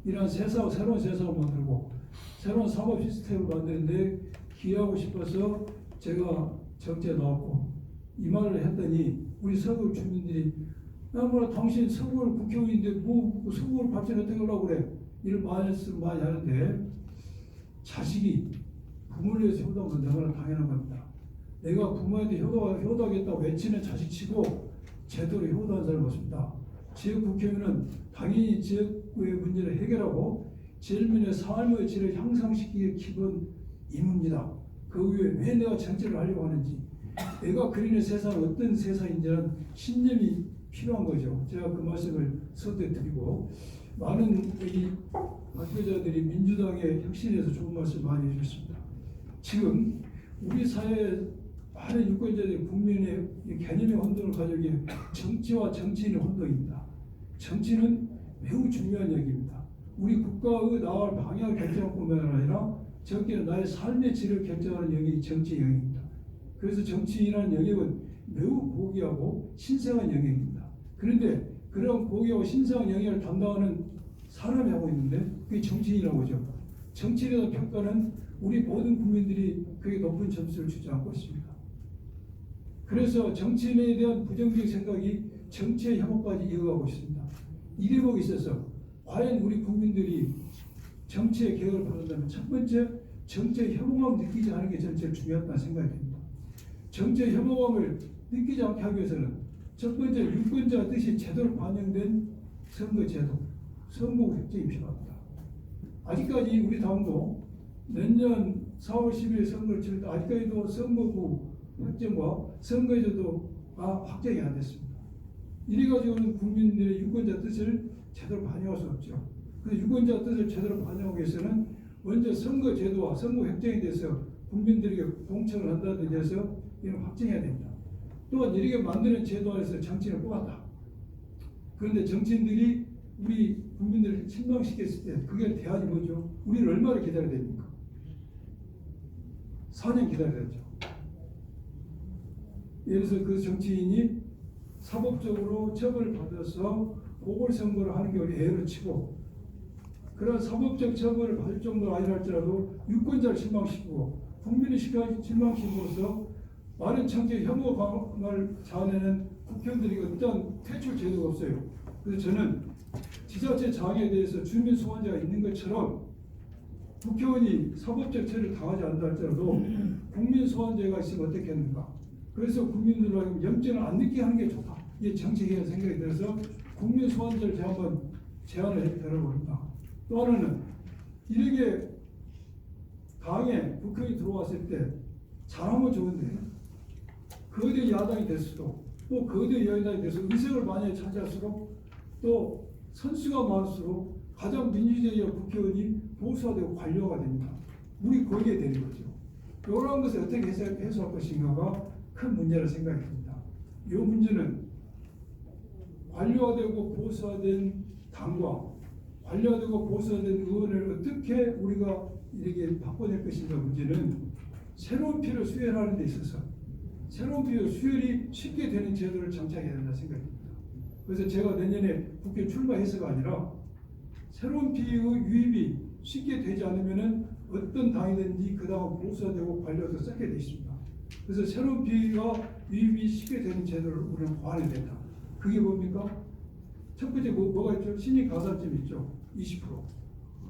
이러한 새로운 세상을 만들고 새로운 사법 시스템을 만드는데 기여하고 싶어서 제가 정치에 나왔고, 이 말을 했더니 우리 서울 주민들이 야 뭐라 당신 서울 국회의원인데 뭐 서울 발전 어떻게 하려고 그래, 이런 말씀 많이 하는데, 자식이 부모를 위해서 효도하면 너무나 당연한 겁니다. 내가 부모한테 효도하겠다고 외치는 자식치고 제대로 효도한 사람은 없습니다. 지역 국회의원은 당연히 지역구의 문제를 해결하고 지역민의 삶의 질을 향상시키기에 기본 임무입니다. 그 위에 왜 내가 정치를 하려고 하는지, 내가 그리는 세상은 어떤 세상인지는 신념이 필요한 거죠. 제가 그 말씀을 서두에 드리고, 많은 이 관계자들이 민주당의 혁신에서 좋은 말씀 많이 해주셨습니다. 지금 우리 사회 많은 유권자들이 국민의 개념의 혼돈을 가져오기에 정치와 정치인의 혼돈입니다. 정치는 매우 중요한 얘기입니다. 우리 국가의 나아갈 방향을 결정할 뿐만 아니라 정치는 나의 삶의 질을 결정하는 영역이 정치 영역입니다. 그래서 정치인이라는 영역은 매우 고귀하고 신성한 영역입니다. 그런데 그런 고귀하고 신성한 영역을 담당하는 사람이 하고 있는데 그게 정치인이라고 하죠. 정치인에 대한 평가는 우리 모든 국민들이 그게 높은 점수를 주지 않고 있습니다. 그래서 정치인에 대한 부정적인 생각이 정치의 혐오까지 이어가고 있습니다. 이 대목에 있어서 과연 우리 국민들이 정치의 개혁을 바란다면 첫 번째, 정치의 혐오감을 느끼지 않는 게 저는 제일 중요하다는 생각이 듭니다. 정치의 혐오감을 느끼지 않게 하기 위해서는 첫 번째, 유권자 뜻이 제대로 반영된 선거제도, 선거구 획정이 필요합니다. 아직까지 우리 당도 내년 4월 10일 선거를 치를 때 아직까지도 선거구 획정과 선거제도가 확정이 안 됐습니다. 이래가지고는 국민들의 유권자 뜻을 제대로 반영할 수 없죠. 그래서 유권자 뜻을 제대로 반영하기 위해서는 먼저 선거제도와 선거 획정에 대해서 국민들에게 공청을 한다는 데 대해서 이런 확정해야 됩니다. 또한 이렇게 만드는 제도 안에서 정치인을 뽑았다. 그런데 정치인들이 우리 국민들을 실망시켰을 때 그게 대안이 뭐죠? 우리를 얼마나 기다려야 됩니까? 4년 기다려야 되죠. 예를 들어서 그 정치인이 사법적으로 처벌을 받아서 보궐선거를 하는 경우를 예로 치고, 그런 사법적 처벌을 받을 정도가 아니라 할지라도 유권자를 실망시키고 국민을 실망시킴으로써 많은 정치의 혐오감을 자아내는 국회의원들이 어떤 퇴출 제도가 없어요. 그래서 저는 지자체 장애에 대해서 주민 소환제가 있는 것처럼 국회의원이 사법적 처리를 당하지 않는다 할지라도 국민 소환제가 있으면 어떻겠는가. 그래서 국민들로 염증을 안 느끼게 하는 게 좋다. 이게 정치개혁 생각이 들어서 국민 소환제를 제가 한번 제안을 해보겠다. 또 하나는 이렇게 당에 국회의원이 들어왔을 때 잘하면 좋은데 거대 야당이 됐어도 또 거대 여당이 돼서 의석을 많이 차지할수록 또 선수가 많을수록 가장 민주주의의 국회의원이 보수화되고 관료가 됩니다. 우리 거기에 되는 거죠. 이러한 것을 어떻게 해소할 것인가가 큰 문제라 생각이 듭니다. 이 문제는 관료화되고 보수화된 당과 관료화되고 보수화된 의원을 어떻게 우리가 이렇게 바꿔낼 것인가 문제는 새로운 피를 수혈하는 데 있어서 새로운 피의 수혈이 쉽게 되는 제도를 장착해야 된다 생각합니다. 그래서 제가 내년에 국회 출마해서가 아니라 새로운 피의 유입이 쉽게 되지 않으면은 어떤 당이든지 그 당은 보수화되고 관료도 썩게 되어 있습니다. 그래서 새로운 피의가 유입이 쉽게 되는 제도를 우리는 보완해야 된다. 그게 뭡니까? 첫 번째 뭐가 있죠? 신입 가산점이 있죠. 20%.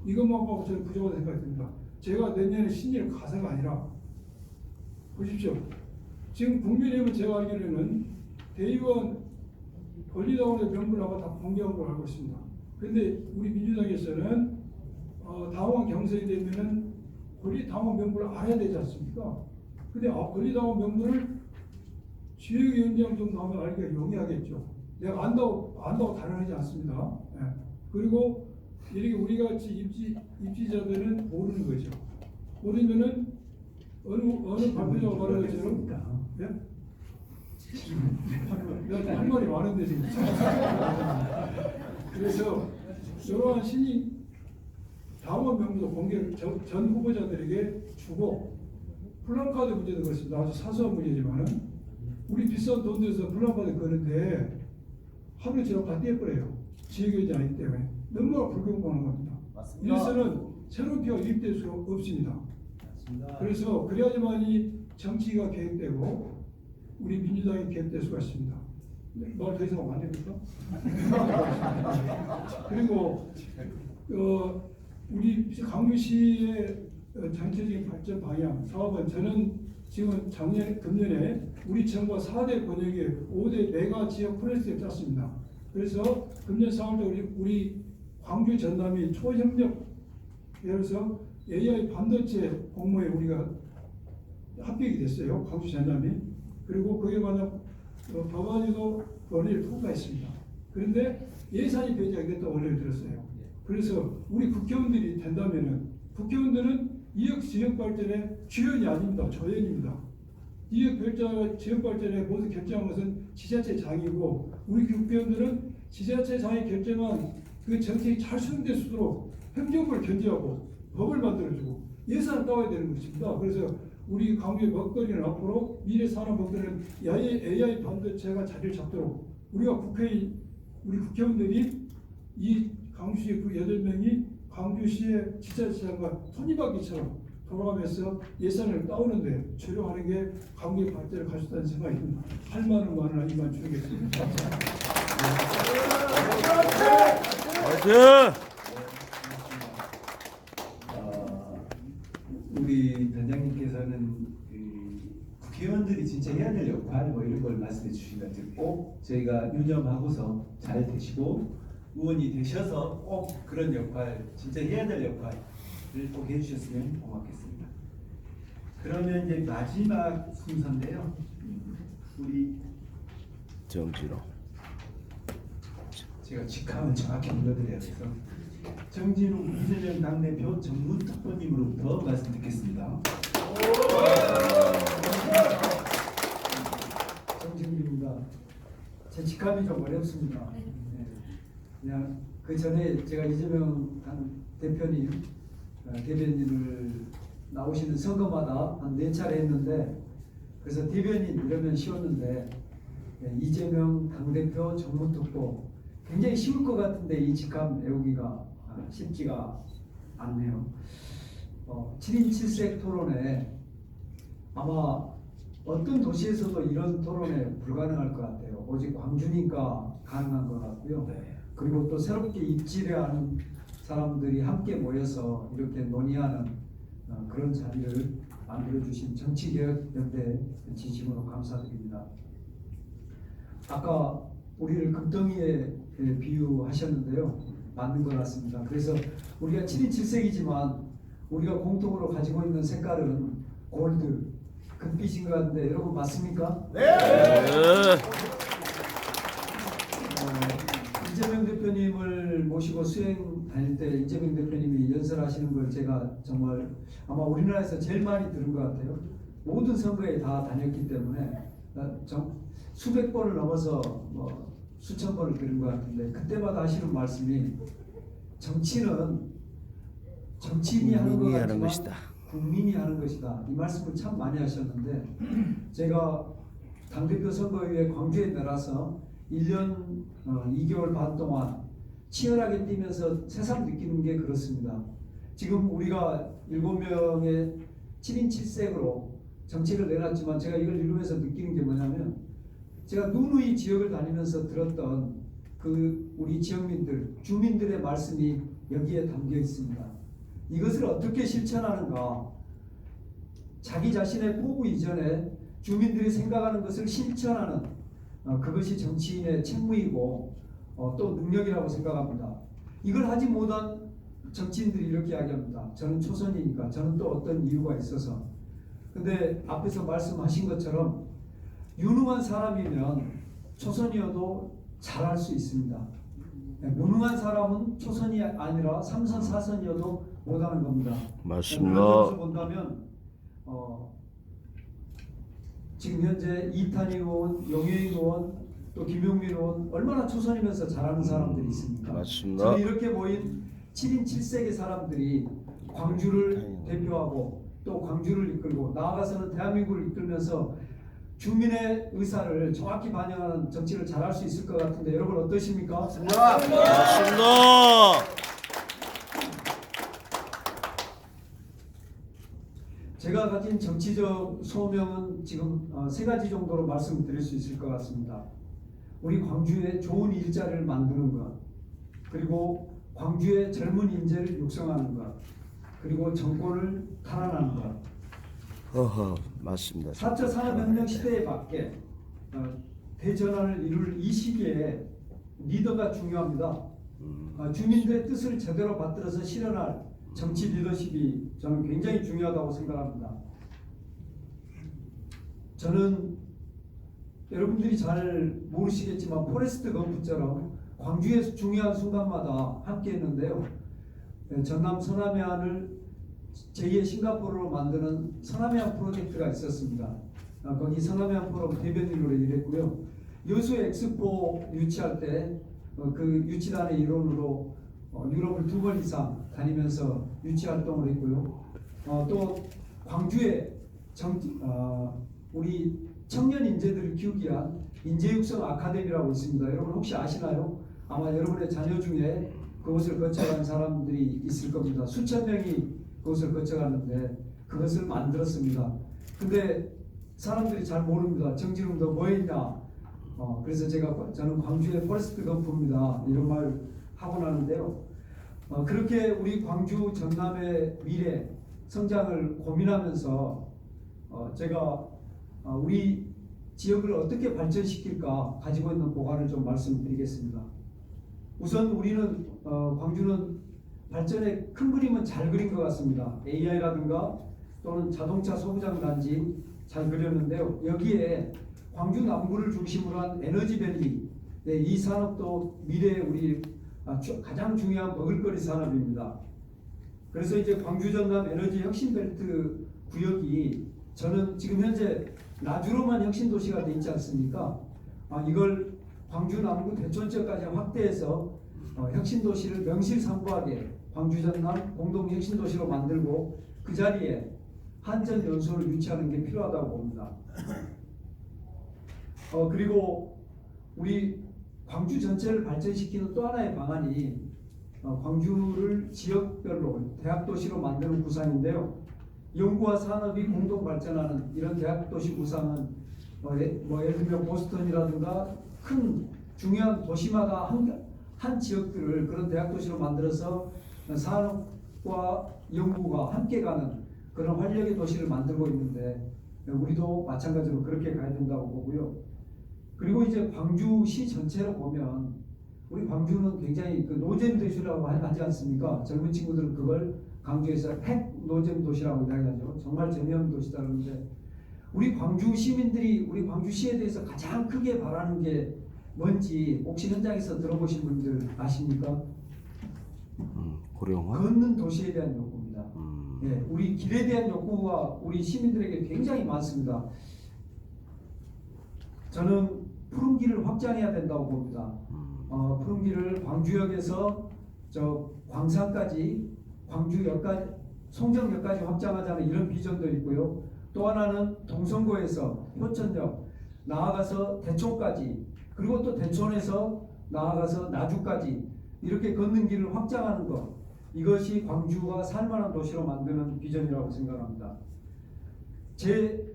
이것만 보고 저는 부족하다고 생각이 듭니다. 제가 내년에 신입 가사가 아니라 보십시오. 지금 국민의힘은 제가 알기로는 대의원 권리당원의 명부를 아마 다 공개한 걸 알고 있습니다. 그런데 우리 민주당에서는 당원 경선이 되면은 권리당원 명부를 알아야 되지 않습니까? 근데 권리당원 명부를 지역위원장 정도 하면 알기가 용이하겠죠. 내가 안다고 단언하지 않습니다. 예. 그리고 이렇게 우리 같이 입지자들은 모르는 거죠. 모르면은 어느 발표자가 말한 것처럼 예? 할 말이 많은데 지금. 그래서 이러한 신임 당원 명부도 공개를 전 후보자들에게 주고 플랜카드 문제도 그렇습니다. 아주 사소한 문제지만은 우리 비싼 돈 들여서 플랜카드 거는데 하루에 저랑 다 떼버려요. 지역위원장이 아니기 때문에 너무나 불공평한 겁니다. 맞습니다. 이래서는 새로운 피가 유입될 수가 없습니다. 그래서 그래야지만이 정치가 계획되고 우리 민주당이 계획될 수가 있습니다. 말 더 이상 하면 안 됩니까? 그리고 우리 강주시의 전체적인 발전 방향 사업은 저는 지금 금년에 우리 정부가 4대 권역에 5대 메가 지역 프로젝트를 짰습니다. 그래서 금년 4월에 우리 광주 전남이 초협력 예를 들어서 AI 반도체 공모에 우리가 합격이 됐어요. 광주 전남이. 그리고 그에 관한 법안에도 논의를 통과했습니다. 그런데 예산이 배제가 됐다고 원래를 들었어요. 그래서 우리 국회의원들이 된다면은 국회의원들은 지역 발전의 주연이 아닙니다. 조연입니다. 지역 발전의 모든 결정한 것은 지자체장이고 우리 국회의원들은 지자체장이 결정한 그 정책이 잘 수행될 수 있도록 행정부를 견제하고 법을 만들어주고 예산을 따와야 되는 것입니다. 그래서 우리 강주의 먹거리는 앞으로 미래 산업 먹거리는 AI 반도체가 자리를 잡도록 우리 국회의원들이 이 강주시의 그 8명이 광주시의 지자체장과 톱니바퀴처럼 돌아가면서 예산을 따오는데 주력하는 게 강주의 발전을 가져다는 생각이 듭니다. 할 말은 많으나 이만 줄이겠습니다. 우리 단장님께서는 국회의원들이 진짜 해야 될 역할 뭐 이런 걸 말씀해 주신 것 같고 저희가 유념하고서 잘 되시고 의원이 되셔서 꼭 그런 역할 진짜 해야 될 역할을 꼭 해주셨으면 고맙겠습니다. 그러면 이제 마지막 순서인데요. 우리 정진호. 제가 직함을 정확히 불러드려야 돼서 정진우 이재명 당대표 정무특보님으로부터 말씀 듣겠습니다. 정진우입니다. 제 직함이 좀 어렵습니다. 네. 그냥 그 전에 제가 이재명 대표님 대변인을 나오시는 선거마다 한 4차례 했는데 그래서 대변인 이러면 쉬웠는데 이재명 당대표 정무특보 굉장히 쉬울 것 같은데 이 직함 외우기가 쉽지가 않네요. 7인 7색 토론회 아마 어떤 도시에서도 이런 토론회 불가능할 것 같아요. 오직 광주니까 가능한 것 같고요. 그리고 또 새롭게 입지를 하는 사람들이 함께 모여서 이렇게 논의하는 그런 자리를 만들어주신 정치개혁연대 진심으로 감사드립니다. 아까 우리를 금덩이에 비유하셨는데요. 맞는 것 같습니다. 그래서 우리가 7인 7색이지만 우리가 공통으로 가지고 있는 색깔은 골드, 금빛인 것 같은데 여러분 맞습니까? 네! 이재명 대표님을 모시고 수행 다닐 때 이재명 대표님이 연설하시는 걸 제가 정말 아마 우리나라에서 제일 많이 들은 것 같아요. 모든 선거에 다 다녔기 때문에 수백 번을 넘어서 수천 번을 들은 것 같은데 그때마다 하시는 말씀이 정치는 정치인이 하는 것 같지만 것이다. 국민이 하는 것이다. 이 말씀을 참 많이 하셨는데 제가 당대표 선거위에 광주에 내려서 1년 2개월 반 동안 치열하게 뛰면서 새삼 느끼는 게 그렇습니다. 지금 우리가 7명의 7인 7색으로 정책을 내놨지만 제가 이걸 읽으면서 느끼는 게 뭐냐면 제가 누누이 지역을 다니면서 들었던 그 우리 지역민들, 주민들의 말씀이 여기에 담겨 있습니다. 이것을 어떻게 실천하는가? 자기 자신의 포부 이전에 주민들이 생각하는 것을 실천하는 그것이 정치인의 책무이고 또 능력이라고 생각합니다. 이걸 하지 못한 정치인들이 이렇게 이야기합니다. 저는 초선이니까, 저는 또 어떤 이유가 있어서. 근데 앞에서 말씀하신 것처럼 유능한 사람이면 초선이어도 잘할 수 있습니다. 무능한 사람은 초선이 아니라 3선, 4선이어도 못하는 겁니다. 맞습니다. 그런 점에서 본다면 지금 현재 이탄희 의원, 용해인 의원, 또 김용민 의원 얼마나 초선이면서 잘하는 사람들이 있습니까? 맞습니다. 저는 이렇게 모인 7인 7색의 사람들이 광주를 대표하고 또 광주를 이끌고 나아가서는 대한민국을 이끌면서 주민의 의사를 정확히 반영하는 정치를 잘할 수 있을 것 같은데 여러분 어떠십니까? 맞습니다. 제가 가진 정치적 소명은 지금 3가지 정도로 말씀드릴 수 있을 것 같습니다. 우리 광주에 좋은 일자리를 만드는 것, 그리고 광주의 젊은 인재를 육성하는 것, 그리고 정권을 탈환하는 것. 맞습니다. 4차 산업혁명 시대에 맞게 대전환을 이룰 이 시기에 리더가 중요합니다. 주민들의 뜻을 제대로 받들어서 실현할 정치 리더십이 저는 굉장히 중요하다고 생각합니다. 저는 여러분들이 잘 모르시겠지만 포레스트 검프처럼 광주에서 중요한 순간마다 함께 했는데요. 전남 서남해안을 제2의 싱가포르로 만드는 서남해안 프로젝트가 있었습니다. 거기 서남해안 포럼 대변인으로 일했고요. 여수 엑스포 유치할 때 그 유치단의 일원으로 유럽을 2번 이상 다니면서 유치 활동을 했고요. 또 광주에 우리 청년 인재들을 키우기 위한 인재육성 아카데미라고 있습니다. 여러분 혹시 아시나요? 아마 여러분의 자녀 중에 그곳을 거쳐간 사람들이 있을 겁니다. 수천 명이 그것을 거쳐가는데 그것을 만들었습니다. 근데 사람들이 잘 모릅니다. 정진웅 너 뭐 했냐? 그래서 저는 광주의 포레스트 검프입니다. 이런 말 하고 나는데요. 그렇게 우리 광주 전남의 미래 성장을 고민하면서 제가 우리 지역을 어떻게 발전시킬까 가지고 있는 보관을 좀 말씀드리겠습니다. 우선 우리는 광주는 발전의 큰 그림은 잘 그린 것 같습니다. AI라든가 또는 자동차 소부장 단지 잘 그렸는데요. 여기에 광주 남구를 중심으로 한 에너지밸리, 이 산업도 미래의 우리 가장 중요한 먹을거리 산업입니다. 그래서 이제 광주 전남 에너지 혁신벨트 구역이 저는 지금 현재 나주로만 혁신도시가 돼 있지 않습니까? 이걸 광주 남구 대촌역까지 확대해서 혁신도시를 명실상부하게 광주 전남 공동 혁신도시로 만들고 그 자리에 한전 연소를 유치하는 게 필요하다고 봅니다. 그리고 우리 광주 전체를 발전시키는 또 하나의 방안이 광주를 지역별로 대학도시로 만드는 구상인데요. 연구와 산업이 공동 발전하는 이런 대학도시 구상은 예를 들면 보스턴이라든가 큰 중요한 도시마다 한 지역들을 그런 대학도시로 만들어서 산업과 연구가 함께 가는 그런 활력의 도시를 만들고 있는데 우리도 마찬가지로 그렇게 가야 된다고 보고요. 그리고 이제 광주시 전체로 보면 우리 광주는 굉장히 그 노잼 도시라고 하지 않습니까? 젊은 친구들은 그걸 강조해서 핵 노잼 도시라고 이야기하죠. 정말 재미없는 도시다 그러는데 우리 광주 시민들이 우리 광주시에 대해서 가장 크게 바라는 게 뭔지 혹시 현장에서 들어보신 분들 아십니까? 고령화? 걷는 도시에 대한 욕구입니다. 예, 우리 길에 대한 욕구가 우리 시민들에게 굉장히 많습니다. 저는 푸른 길을 확장해야 된다고 봅니다. 푸른 길을 광주역에서 저 광산까지, 광주역까지, 송정역까지 확장하자는 이런 비전도 있고요. 또 하나는 동성고에서 효천역 나아가서 대촌까지, 그리고 또 대촌에서 나아가서 나주까지 이렇게 걷는 길을 확장하는 것, 이것이 광주가 살만한 도시로 만드는 비전이라고 생각합니다. 제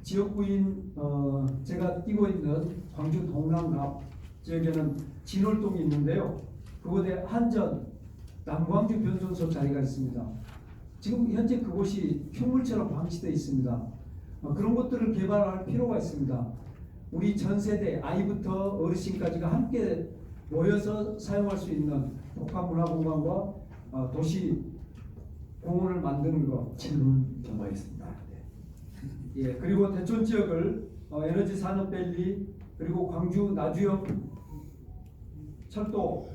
지역구인 제가 뛰고 있는 광주 동남갑 지역에는 진월동이 있는데요. 그곳에 한전 남광주 변손소 자리가 있습니다. 지금 현재 그곳이 흉물처럼 방치되어 있습니다. 그런 것들을 개발할 필요가 있습니다. 우리 전 세대 아이부터 어르신까지가 함께 모여서 사용할 수 있는 복합문화공간과 도시 공원을 만드는 것. 질문 경과했습니다. 예, 그리고 대촌 지역을 에너지 산업밸리 그리고 광주 나주역 철도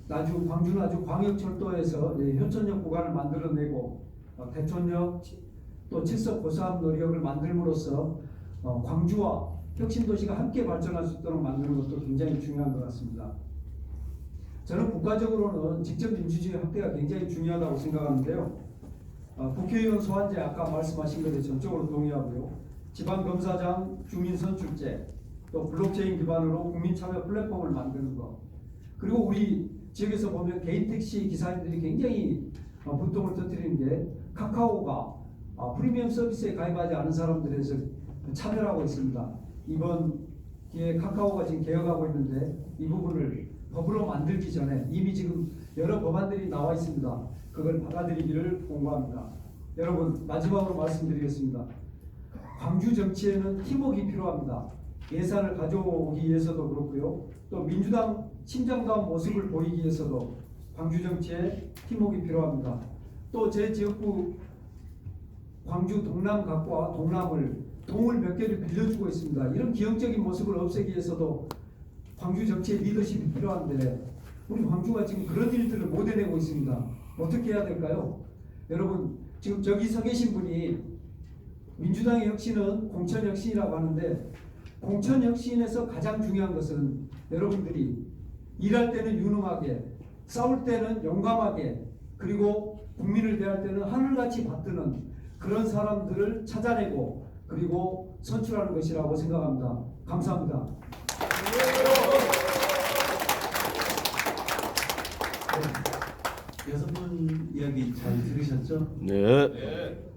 광주 나주 광역철도에서 현천역 구간을 만들어내고 대촌역 또 칠석 고사암 놀이역을 만들므로써 광주와 혁신도시가 함께 발전할 수 있도록 만드는 것도 굉장히 중요한 것 같습니다. 저는 국가적으로는 직접 민주주의 확대가 굉장히 중요하다고 생각하는데요. 국회의원 소환제 아까 말씀하신 것에 전적으로 동의하고요. 지방검사장 주민선출제 또 블록체인 기반으로 국민참여 플랫폼을 만드는 것, 그리고 우리 지역에서 보면 개인 택시 기사님들이 굉장히 분통을 터뜨리는 게 카카오가 프리미엄 서비스에 가입하지 않은 사람들에서 차별하고 있습니다. 이번 기회에 카카오가 지금 개혁하고 있는데 이 부분을 법으로 만들기 전에 이미 지금 여러 법안들이 나와 있습니다. 그걸 받아들이기를 공고합니다. 여러분, 마지막으로 말씀드리겠습니다. 광주 정치에는 팀워크가 필요합니다. 예산을 가져오기 위해서도 그렇고요. 또 민주당 친정다운 모습을 보이기 위해서도 광주 정치에 팀워크가 필요합니다. 또 제 지역구 광주 동남갑과 동남을 동을 몇 개를 빌려주고 있습니다. 이런 기형적인 모습을 없애기 위해서도 광주 정치의 리더십이 필요한데 우리 광주가 지금 그런 일들을 못 해내고 있습니다. 어떻게 해야 될까요? 여러분, 지금 저기 서 계신 분이 민주당의 혁신은 공천혁신이라고 하는데, 공천혁신에서 가장 중요한 것은 여러분들이 일할 때는 유능하게, 싸울 때는 용감하게, 그리고 국민을 대할 때는 하늘같이 받드는 그런 사람들을 찾아내고 그리고 선출하는 것이라고 생각합니다. 감사합니다. 네. 6분 이야기 잘 들으셨죠? 네.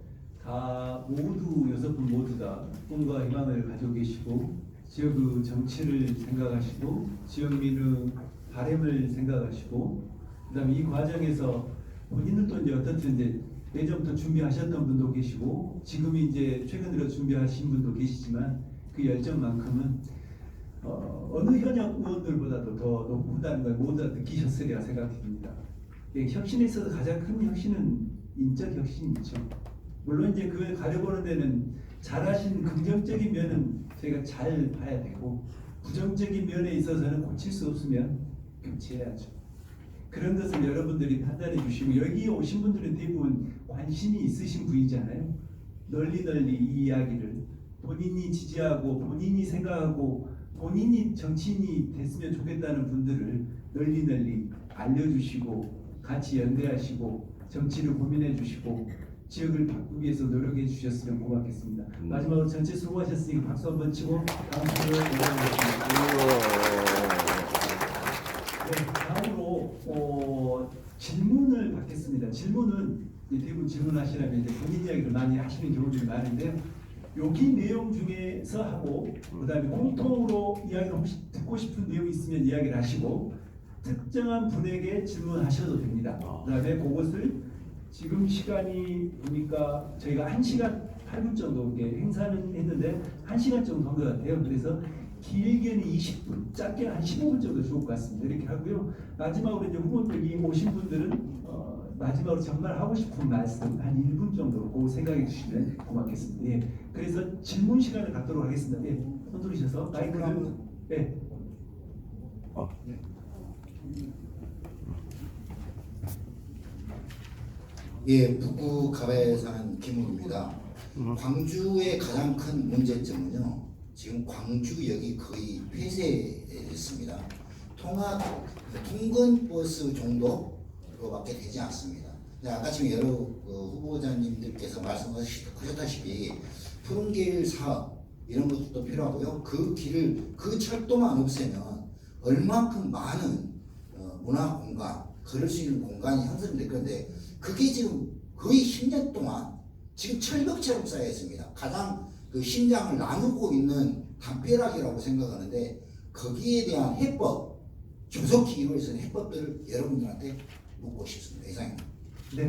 다 모두 6분 모두 다 꿈과 희망을 가지고 계시고 지역의 정치를 생각하시고 지역민의 바람을 생각하시고 그다음에 이 과정에서 본인들도 이제 어떻든 이제 예전부터 준비하셨던 분도 계시고 지금 이제 최근 들어 준비하신 분도 계시지만 그 열정만큼은 어느 현역 의원들보다도 더 높다는 걸 모두 다 느끼셨으리라 생각이 듭니다. 혁신에 있어서 가장 큰 혁신은 인적 혁신이죠. 물론 이제 그걸 가려보는 데는 잘하신 긍정적인 면은 저희가 잘 봐야 되고 부정적인 면에 있어서는 고칠 수 없으면 교체해야죠. 그런 것을 여러분들이 판단해 주시고 여기 오신 분들은 대부분 관심이 있으신 분이잖아요. 널리 이 이야기를 본인이 지지하고 본인이 생각하고 본인이 정치인이 됐으면 좋겠다는 분들을 널리 알려주시고 같이 연대하시고 정치를 고민해 주시고 지역을 바꾸기 위해서 노력해 주셨으면 고맙겠습니다. 마지막으로 전체 수고하셨으니까 박수 한번 치고 다음 주로 네, 다음으로 질문을 받겠습니다. 질문은 대부분 질문하시려면 이제 본인 이야기를 많이 하시는 경우들이 많은데요. 여기 내용 중에서 하고 그다음에 공통으로 이야기를 혹시 듣고 싶은 내용이 있으면 이야기를 하시고 특정한 분에게 질문하셔도 됩니다. 그다음에 그것을 지금 시간이 보니까 저희가 1시간 8분 정도 행사는 했는데 1시간 정도 한 것 같아요. 그래서 길게는 20분, 짧게는 한 15분 정도 좋을 것 같습니다. 이렇게 하고요. 마지막으로 이제 후보들이 오신 분들은 마지막으로 정말 하고 싶은 말씀 한 1분 정도 그 생각해 주시면 고맙겠습니다. 예. 그래서 질문 시간을 갖도록 하겠습니다. 예. 손 들으셔서 마이크를 예. 예, 북구 갑에 사는 김웅입니다. 광주의 가장 큰 문제점은요, 지금 광주역이 거의 폐쇄됐습니다. 통근버스 정도로밖에 되지 않습니다. 아까 지금 여러 후보자님들께서 말씀하셨다시피 푸른길 사업 이런 것도 필요하고요. 그 길을 그 철도만 없애면 얼마큼 많은 문화 공간, 걸을 수 있는 공간이 형성될 건데 그게 지금 거의 10년 동안 지금 철벽처럼 쌓여 있습니다. 가장 그 심장을 나누고 있는 담벼락이라고 생각하는데 거기에 대한 해법, 조속히 이루어질 수 있는 해법들을 여러분들한테 묻고 싶습니다. 이상입니다. 네.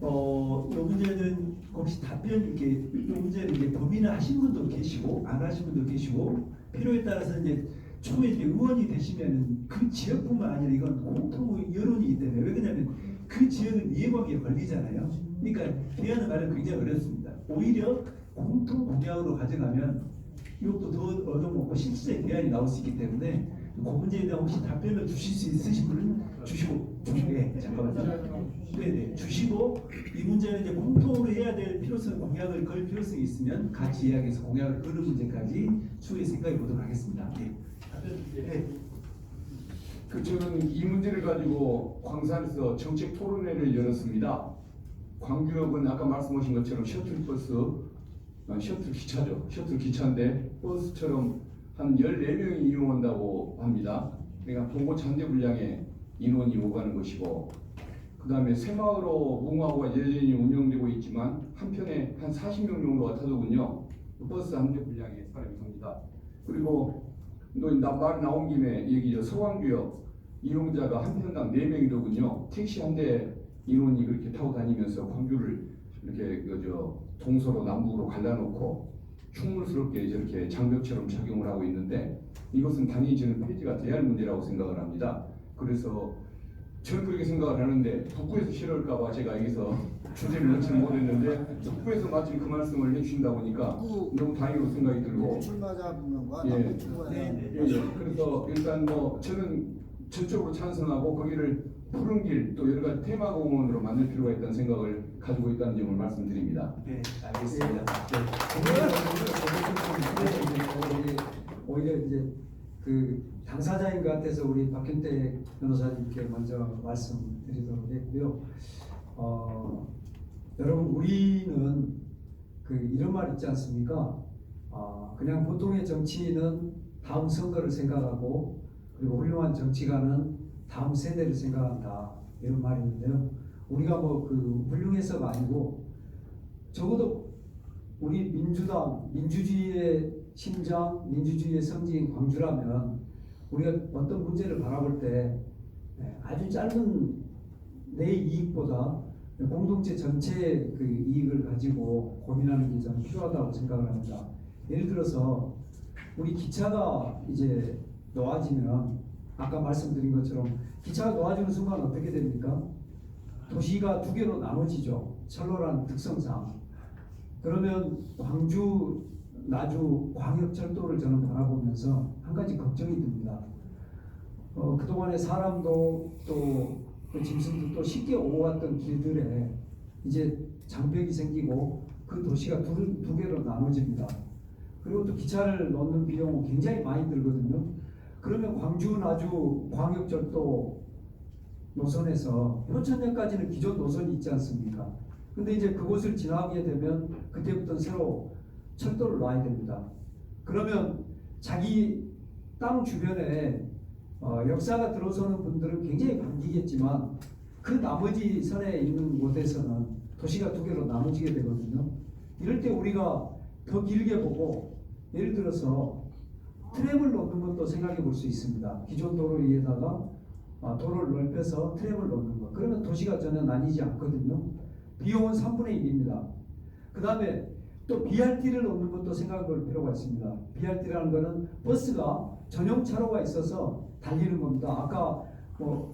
이 문제는 혹시 답변 이렇게 이 문제는 이제 고민을 하신 분도 계시고 안 하신 분도 계시고 필요에 따라서 이제 초에 이제 의원이 되시면은 그 지역뿐만 아니라 이건 공통 여론이기 때문에 왜 그러냐면 그 지역은 이해관계에 걸리잖아요. 그러니까 대안을 마련 굉장히 어렵습니다. 오히려 공통 공약으로 가져가면 이것도 더 얻어먹고 실질적인 대안이 나올 수 있기 때문에 그 문제에 대한 혹시 답변을 주실 수 있으신 분은 주시고 네, 잠깐만요. 네네 주시고 이 문제는 이제 공통으로 해야 될 필요성 공약을 걸 필요성이 있으면 같이 이야기해서 공약을 거는 문제까지 추후에 생각해 보도록 하겠습니다. 네. 네. 저는 이 문제를 가지고 광산에서 정책 토론회를 열었습니다. 광주역은 아까 말씀하신 것처럼 셔틀버스, 셔틀 기차죠. 셔틀 기차인데 버스처럼 한 14명이 이용한다고 합니다. 그러니까 봉고 잔대 분량의 인원이 오가는 것이고 그 다음에 새마을호 문화호가 여전히 운영되고 있지만 한편에 한 40명 정도가 타더군요. 버스 한 대 분량의 사람이 탑니다. 그리고 말 나온 김에 여기 서광주역 이용자가 한 편당 4명이더군요. 택시 한 대 인원이 그렇게 타고 다니면서 광주를 이렇게 동서로 남북으로 갈라놓고 충물스럽게 저렇게 장벽처럼 작용을 하고 있는데 이것은 당연히 저는 폐지가 돼야 할 문제라고 생각을 합니다. 그래서 저는 그렇게 생각을 하는데 북구에서 싫어할까봐 제가 여기서 주제를 넣지 못했는데 북구에서 마침 그 말씀을 해주신다 보니까 너무 다행으로 생각이 들고 출마자분과 예. 출마자 그래서 일단 저는 전적으로 찬성하고 거기를 푸른 길 또 여러 가지 테마 공원으로 만들 필요가 있다는 생각을 가지고 있다는 점을 말씀드립니다. 네, 알겠습니다. 오히려 이제 그 당사자인 것 같아서 우리 박현태 변호사님께 먼저 말씀드리도록 했고요. 여러분 우리는 그 이런 말 있지 않습니까? 그냥 보통의 정치인은 다음 선거를 생각하고 그리고 훌륭한 정치가는 다음 세대를 생각한다 이런 말이 있는데요. 우리가 뭐 그 훌륭해서가 아니고 적어도 우리 민주당 민주주의의 심장 민주주의의 성지인 광주라면 우리가 어떤 문제를 바라볼 때 아주 짧은 내 이익보다 공동체 전체의 그 이익을 가지고 고민하는 게 저는 필요하다고 생각을 합니다. 예를 들어서 우리 기차가 이제 놓아지면 아까 말씀드린 것처럼 기차가 놓아지는 순간 어떻게 됩니까? 도시가 두 개로 나눠지죠. 철로라는 특성상. 그러면 광주, 나주, 광역철도를 저는 바라보면서 한 가지 걱정이 듭니다. 그동안에 사람도 또 그 짐승도 또 쉽게 오왔던 길들에 이제 장벽이 생기고 그 도시가 두 개로 나눠집니다. 그리고 또 기차를 넣는 비용은 굉장히 많이 들거든요. 그러면 광주, 나주, 광역철도 노선에서 효천역까지는 기존 노선이 있지 않습니까? 근데 이제 그곳을 지나게 되면 그때부터 새로 철도를 놔야 됩니다. 그러면 자기 땅 주변에 역사가 들어서는 분들은 굉장히 반기겠지만 그 나머지 선에 있는 곳에서는 도시가 두 개로 나눠지게 되거든요. 이럴 때 우리가 더 길게 보고 예를 들어서 트램을 놓는 것도 생각해 볼 수 있습니다. 기존 도로 위에다가 도로를 넓혀서 트램을 놓는 것. 그러면 도시가 전혀 나뉘지 않거든요. 비용은 3분의 1입니다. 그 다음에 또 BRT를 놓는 것도 생각해 볼 필요가 있습니다. BRT라는 것은 버스가 전용 차로가 있어서 달리는 겁니다. 아까 뭐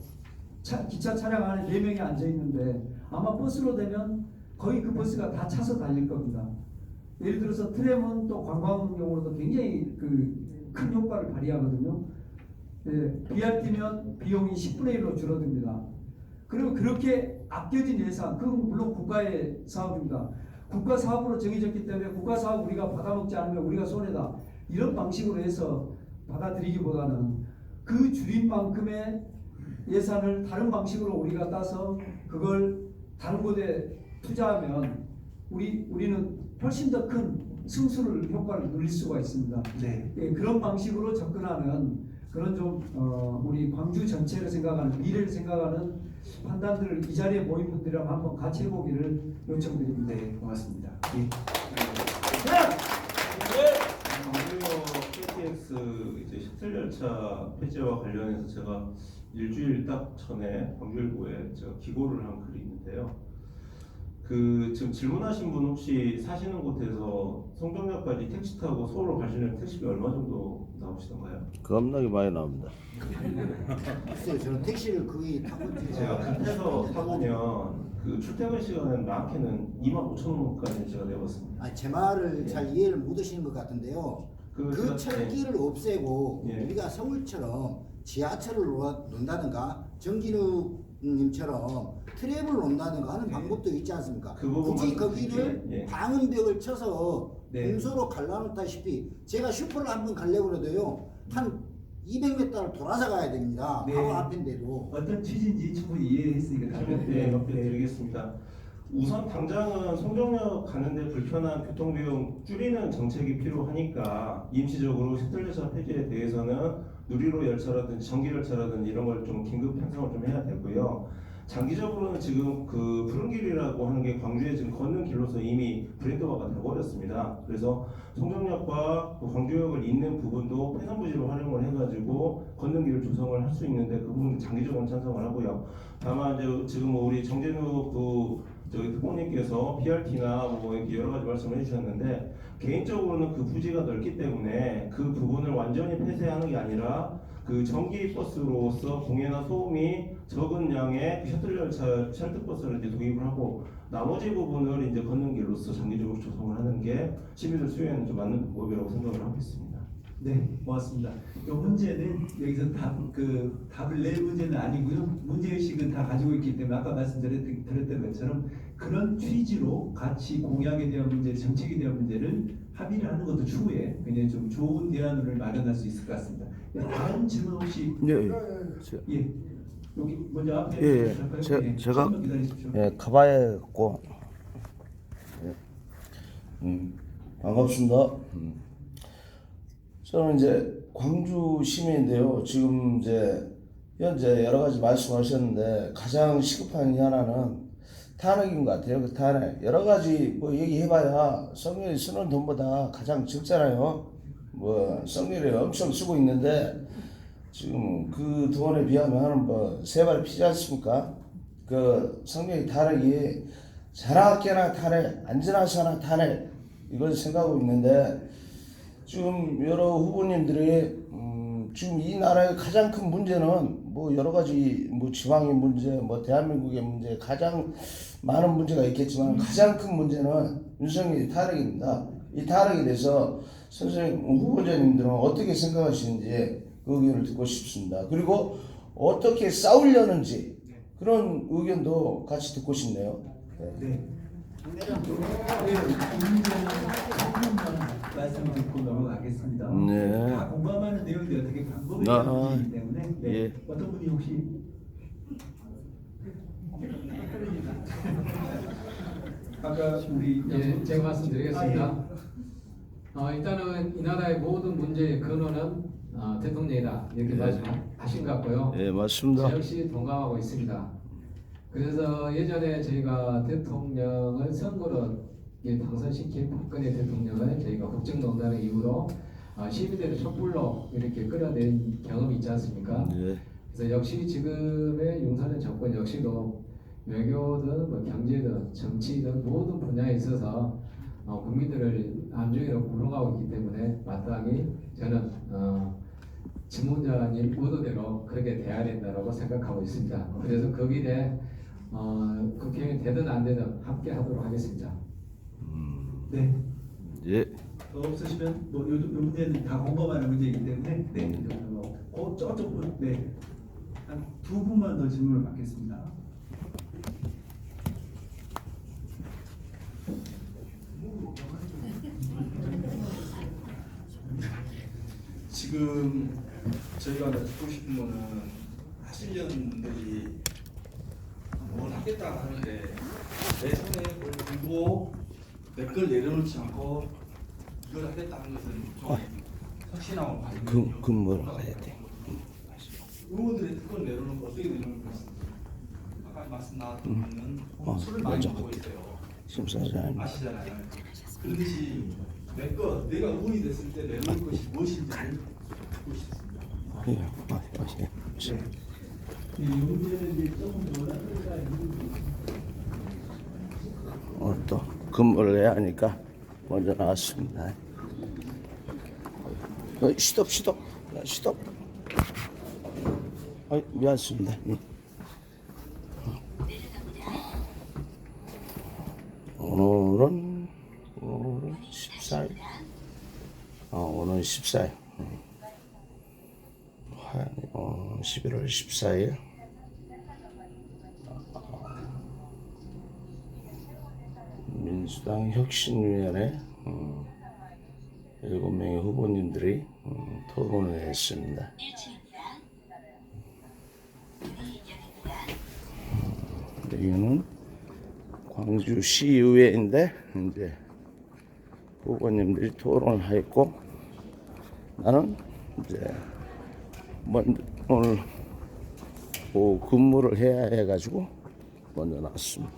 기차 차량 안에 4명이 앉아 있는데 아마 버스로 되면 거의 그 버스가 다 차서 달릴 겁니다. 예를 들어서 트램은 또 관광용으로도 굉장히 큰 효과를 발휘하거든요. BRT면 비용이 10분의 1로 줄어듭니다. 그리고 그렇게 아껴진 예산, 그건 물론 국가의 사업입니다. 국가 사업으로 정해졌기 때문에 국가 사업 우리가 받아먹지 않으면 우리가 손해다. 이런 방식으로 해서 받아들이기보다는 그 줄인 만큼의 예산을 다른 방식으로 우리가 따서 그걸 다른 곳에 투자하면 우리는 훨씬 더 큰 승수를 효과를 누릴 수가 있습니다. 네. 그런 방식으로 접근하는 그런 좀 우리 광주 전체를 생각하는 미래를 생각하는 판단들을 이 자리에 모인 분들이랑 한번 같이 해보기를 요청드립니다. 네, 고맙습니다. 예. 광주역 KTX 이제 셔틀 열차 폐지와 관련해서 제가 일주일 딱 전에 광주일보에 제가 기고를 한 글이 있는데요. 그 지금 질문하신 분 혹시 사시는 곳에서 송정역까지 택시 타고 서울로 가시는 택시비 얼마 정도 나오시던가요? 겁나게 많이 나옵니다. 글쎄요, 저는 택시를 거의 타본 지가 제가 급해서 타보면 그 출퇴근 시간은 많게는 25,000원까지 제가 내봤습니다. 제 말을 잘 이해를 못 하시는 것 같은데요. 그 제가- 철길을 없애고 예. 우리가 서울처럼 지하철을 놓는다든가 정진욱님처럼 트랩을 놓는다든가 하는 방법도 있지 않습니까? 그 부분 굳이 말씀 거기를 드릴게요. 예. 방음벽을 쳐서 네. 공소로 갈라놓다시피 제가 슈퍼를 한번 가려고 해도요 한 200m를 돌아서 가야 됩니다. 네. 바로 앞인데도. 어떤 취지인지 충분히 이해했으니까 답변 답변 드리겠습니다. 우선 당장은 송정역 가는데 불편한 교통비용 줄이는 정책이 필요하니까 임시적으로 셔틀열차 폐지에 대해서는 누리로 열차라든지 전기열차라든지 이런 걸 좀 긴급 편성을 좀 해야 되고요. 장기적으로는 지금 그 푸른길이라고 하는 게 광주에 지금 걷는 길로서 이미 브랜드화가 되어버렸습니다. 그래서 송정역과 그 광주역을 잇는 부분도 폐선부지로 활용을 해가지고 걷는 길을 조성을 할 수 있는데 그 부분 장기적으로 찬성을 하고요. 다만 이제 지금 뭐 우리 정재욱 저기 특보님께서 PRT나 뭐 이렇게 여러 가지 말씀을 해주셨는데 개인적으로는 그 부지가 넓기 때문에 그 부분을 완전히 폐쇄하는 게 아니라 그 전기 버스로서 공해나 소음이 적은 양의 그 셔틀 버스를 이제 도입을 하고 나머지 부분을 이제 걷는 길로서 장기적으로 조성을 하는 게 시민들 수요에는 좀 맞는 방법이라고 생각을 하고 있습니다. 네, 고맙습니다. 이 문제는 여기서 답을 낼 문제는 아니고요. 문제의식은 다 가지고 있기 때문에 아까 말씀드렸던 것처럼 그런 취지로 같이 공약에 대한 문제, 정책에 대한 문제를 합의를 하는 것도 추후에 굉장히 좀 좋은 대안을 마련할 수 있을 것 같습니다. 네, 다음 질문 혹시 예. 예 여기 먼저 앞에 예, 할까요? 제가 잠깐만 기다리십시오. 가봐야겠고. 반갑습니다. 저는 이제 광주 시민인데요. 지금 이제 현재 여러 가지 말씀하셨는데 가장 시급한 현안은 탄핵인 것 같아요. 그 탄핵 여러 가지 뭐 얘기해봐야 성렬이 쓰는 돈보다 가장 적잖아요. 뭐 성렬이 엄청 쓰고 있는데 지금 그 돈에 비하면 뭐 세 발 피지 않습니까? 그 성렬이 탄핵이 자나깨나 탄핵, 안지나서나 탄핵 이걸 생각하고 있는데 지금 여러 후보님들이 지금 이 나라의 가장 큰 문제는 뭐 여러 가지 뭐 지방의 문제, 뭐 대한민국의 문제 가장 많은 문제가 있겠지만 가장 큰 문제는 윤석열이 탄핵입니다. 이 탄핵에 대해서 선생님 후보자님들은 어떻게 생각하시는지 그 의견을 듣고 싶습니다. 그리고 어떻게 싸우려는지 그런 의견도 같이 듣고 싶네요. 네. 말씀 듣고 넘어가겠습니다. 네. 다 공감하는 내용인데 어떻게 방법이 아, 다르기 때문에 네. 예. 어떤 분이 혹시 아까 우리 예, 제가 말씀드리겠습니다. 일단은 이 나라의 모든 문제의 근원은 대통령이다 이렇게 말씀하신 것 같고요. 예, 맞습니다. 저 역시 동감하고 있습니다. 그래서 예전에 저희가 대통령을 선거로 당선시킨 박근혜 대통령을 저희가 국정농단의 이후로 시민들의 촛불로 이렇게 끌어낸 경험이 있지 않습니까? 예. 그래서 역시 지금의 윤석열 정권 역시도 외교든 뭐 경제든 정치든 모든 분야에 있어서 국민들을 안중에로 구성하고 있기 때문에 마땅히 저는 질문자님 의도대로 그렇게 돼야 된다고 생각하고 있습니다. 그래서 그 길에 국회의원이 되든 안 되든 함께 하도록 하겠습니다. 네. 예. 더 없으시면 뭐 요 문제는 다 공감하는 문제이기 때문에 네. 저쪽 분 네. 한 두 분만 더 질문을 받겠습니다. 지금 저희가 듣고 싶은 거는 하시려는들이 뭘 하겠다 하는데 내 손에 뭘 들고 내 걸 내려놓지 않고 이걸 하겠다는 것은 좀 확신하고 그 뭐라고 해야 돼? 의원들의 특권 내로는 어떻게 되는 것인지 아까 말씀 나왔던 거는 술을 많이 먼저 먹고 있어요. 심사장 아시잖아요. 그렇듯이 내가 의원이 됐을 때 내놓을 것이 무엇인지를 듣고 싶습니다. 이 문제는 이제 조금 논란을 또 근무를 해야 하니까 먼저 나왔습니다. 시덥. 미안합니다. 오늘은 14일. 오늘 14일. 11월 14일. 민주당 혁신위원회 7명의 후보님들이 토론을 했습니다. 여기는 광주시의회인데 이제 후보님들이 토론을 했고 나는 이제 오늘 오후 근무를 해야 해가지고 먼저 나왔습니다.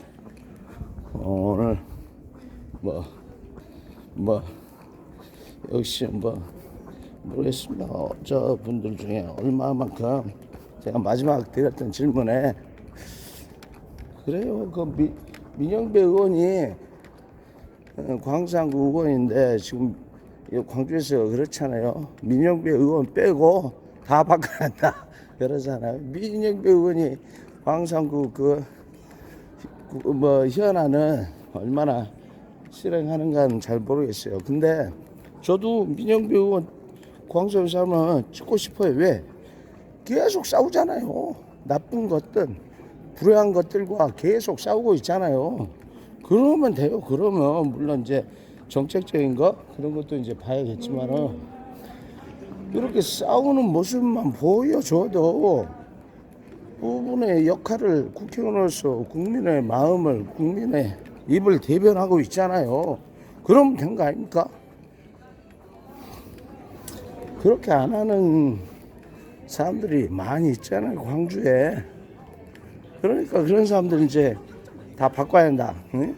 오늘 역시 모르겠습니다. 저 분들 중에 얼마만큼 제가 마지막 드렸던 질문에 그래요. 그 민영배 의원이 광산구 의원인데 지금 광주에서 그렇잖아요. 민영배 의원 빼고 다 바꿔야 한다 그러잖아요. 민영배 의원이 광산구 현안은 얼마나 실행하는가는 잘 모르겠어요. 근데 저도 민영배 의원 광주에 살면 찍고 싶어요. 왜? 계속 싸우잖아요. 나쁜 것들, 불행한 것들과 계속 싸우고 있잖아요. 그러면 돼요. 그러면 물론 이제 정책적인 거 그런 것도 이제 봐야겠지만은 이렇게 싸우는 모습만 보여줘도 부분의 역할을 국회의원으로서 국민의 마음을 국민의 입을 대변하고 있잖아요. 그러면 된 거 아닙니까? 그렇게 안 하는 사람들이 많이 있잖아요. 광주에. 그러니까 그런 사람들 이제 다 바꿔야 한다. 응?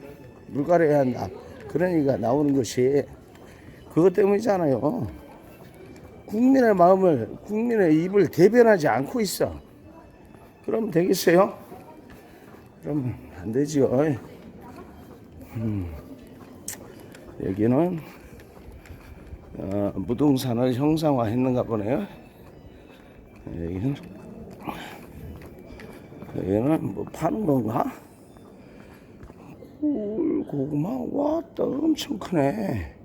물갈이해야 한다. 그런 얘기가 나오는 것이 그것 때문이잖아요. 국민의 마음을 국민의 입을 대변하지 않고 있어. 그럼 되겠어요? 그럼 안 되지요. 여기는 무등산을 형상화했는가 보네요. 여기는 뭐 파는 건가? 고구마 왔다 엄청 크네.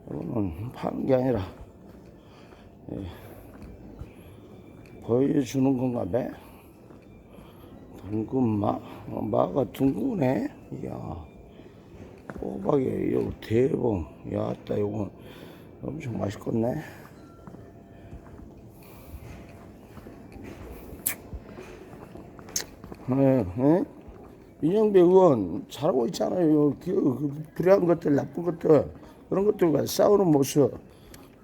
이거는 파는 게 아니라 보여주는 건가 봐. 둥근마? 마가 둥근해. 이야, 호박에 요 대봉. 야따 요거 엄청 맛있겠네. 민영배 의원 잘하고 있잖아요. 그 불행한 것들, 나쁜 것들, 그런 것들과 싸우는 모습,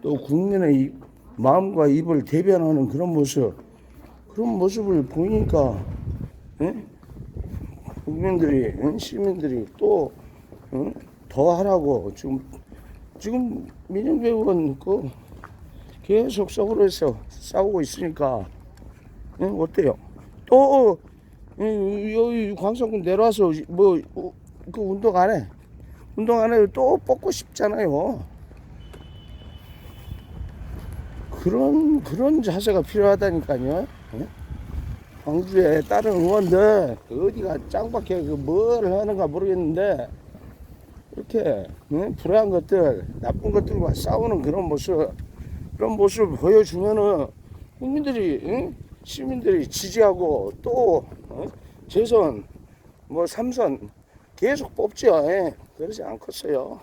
또 국민의 마음과 입을 대변하는 그런 모습을 보이니까 국민들이, 시민들이 또 더 하라고 지금 민영배 의원 계속 서울에서 싸우고 있으니까 어때요? 또 여기 광산군 내려와서 그 운동 안 해? 운동 안 해도 또 뽑고 싶잖아요. 그런 자세가 필요하다니까요. 광주에 다른 의원들 어디가 짱박해 뭘 하는가 모르겠는데 이렇게 불행한 것들, 나쁜 것들과 싸우는 그런 모습을 보여주면은 국민들이, 시민들이 지지하고 또 재선, 삼선 계속 뽑죠. 그러지 않겠어요.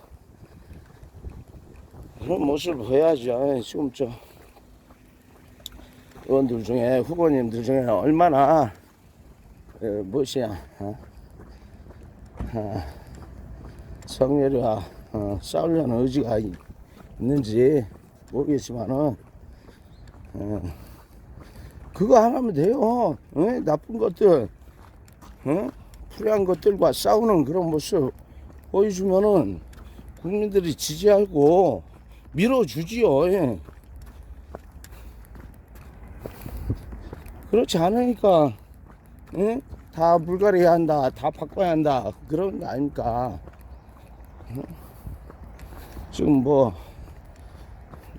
그런 모습을 보여야죠. 지금 의원들 중에, 후보님들 중에 얼마나 성렬이와 싸우려는 의지가 있는지 모르겠지만은 그거 하나면 돼요. 어? 나쁜 것들, 어? 불의한 것들과 싸우는 그런 모습 보여주면은 국민들이 지지하고 밀어주지요. 예. 그렇지 않으니까 예? 다 불가리해야 한다, 다 바꿔야 한다 그런 거 아닙니까? 어? 지금 뭐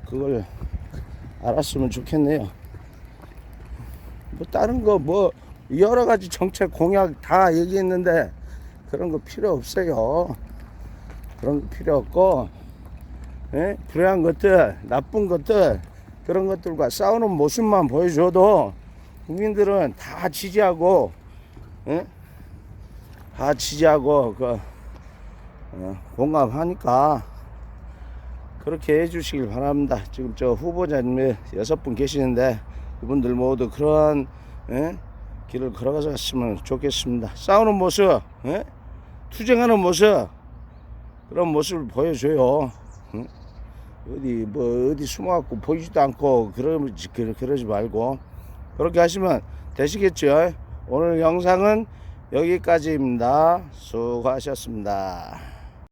그걸 알았으면 좋겠네요. 뭐 다른 거 뭐 여러 가지 정책 공약 다 얘기했는데 그런 거 필요 없어요. 그런 거 필요 없고, 예? 불의한 것들, 나쁜 것들 그런 것들과 싸우는 모습만 보여줘도 국민들은 다 지지하고, 예? 다 지지하고 공감하니까 그렇게 해주시길 바랍니다. 지금 저 후보자님이 6분 계시는데 이분들 모두 그런 예? 길을 걸어갔으면 좋겠습니다. 싸우는 모습, 예? 투쟁하는 모습 그런 모습을 보여줘요. 응? 어디 숨어갖고 보이지도 않고 그러지 말고 그렇게 하시면 되시겠죠. 오늘 영상은 여기까지입니다. 수고하셨습니다.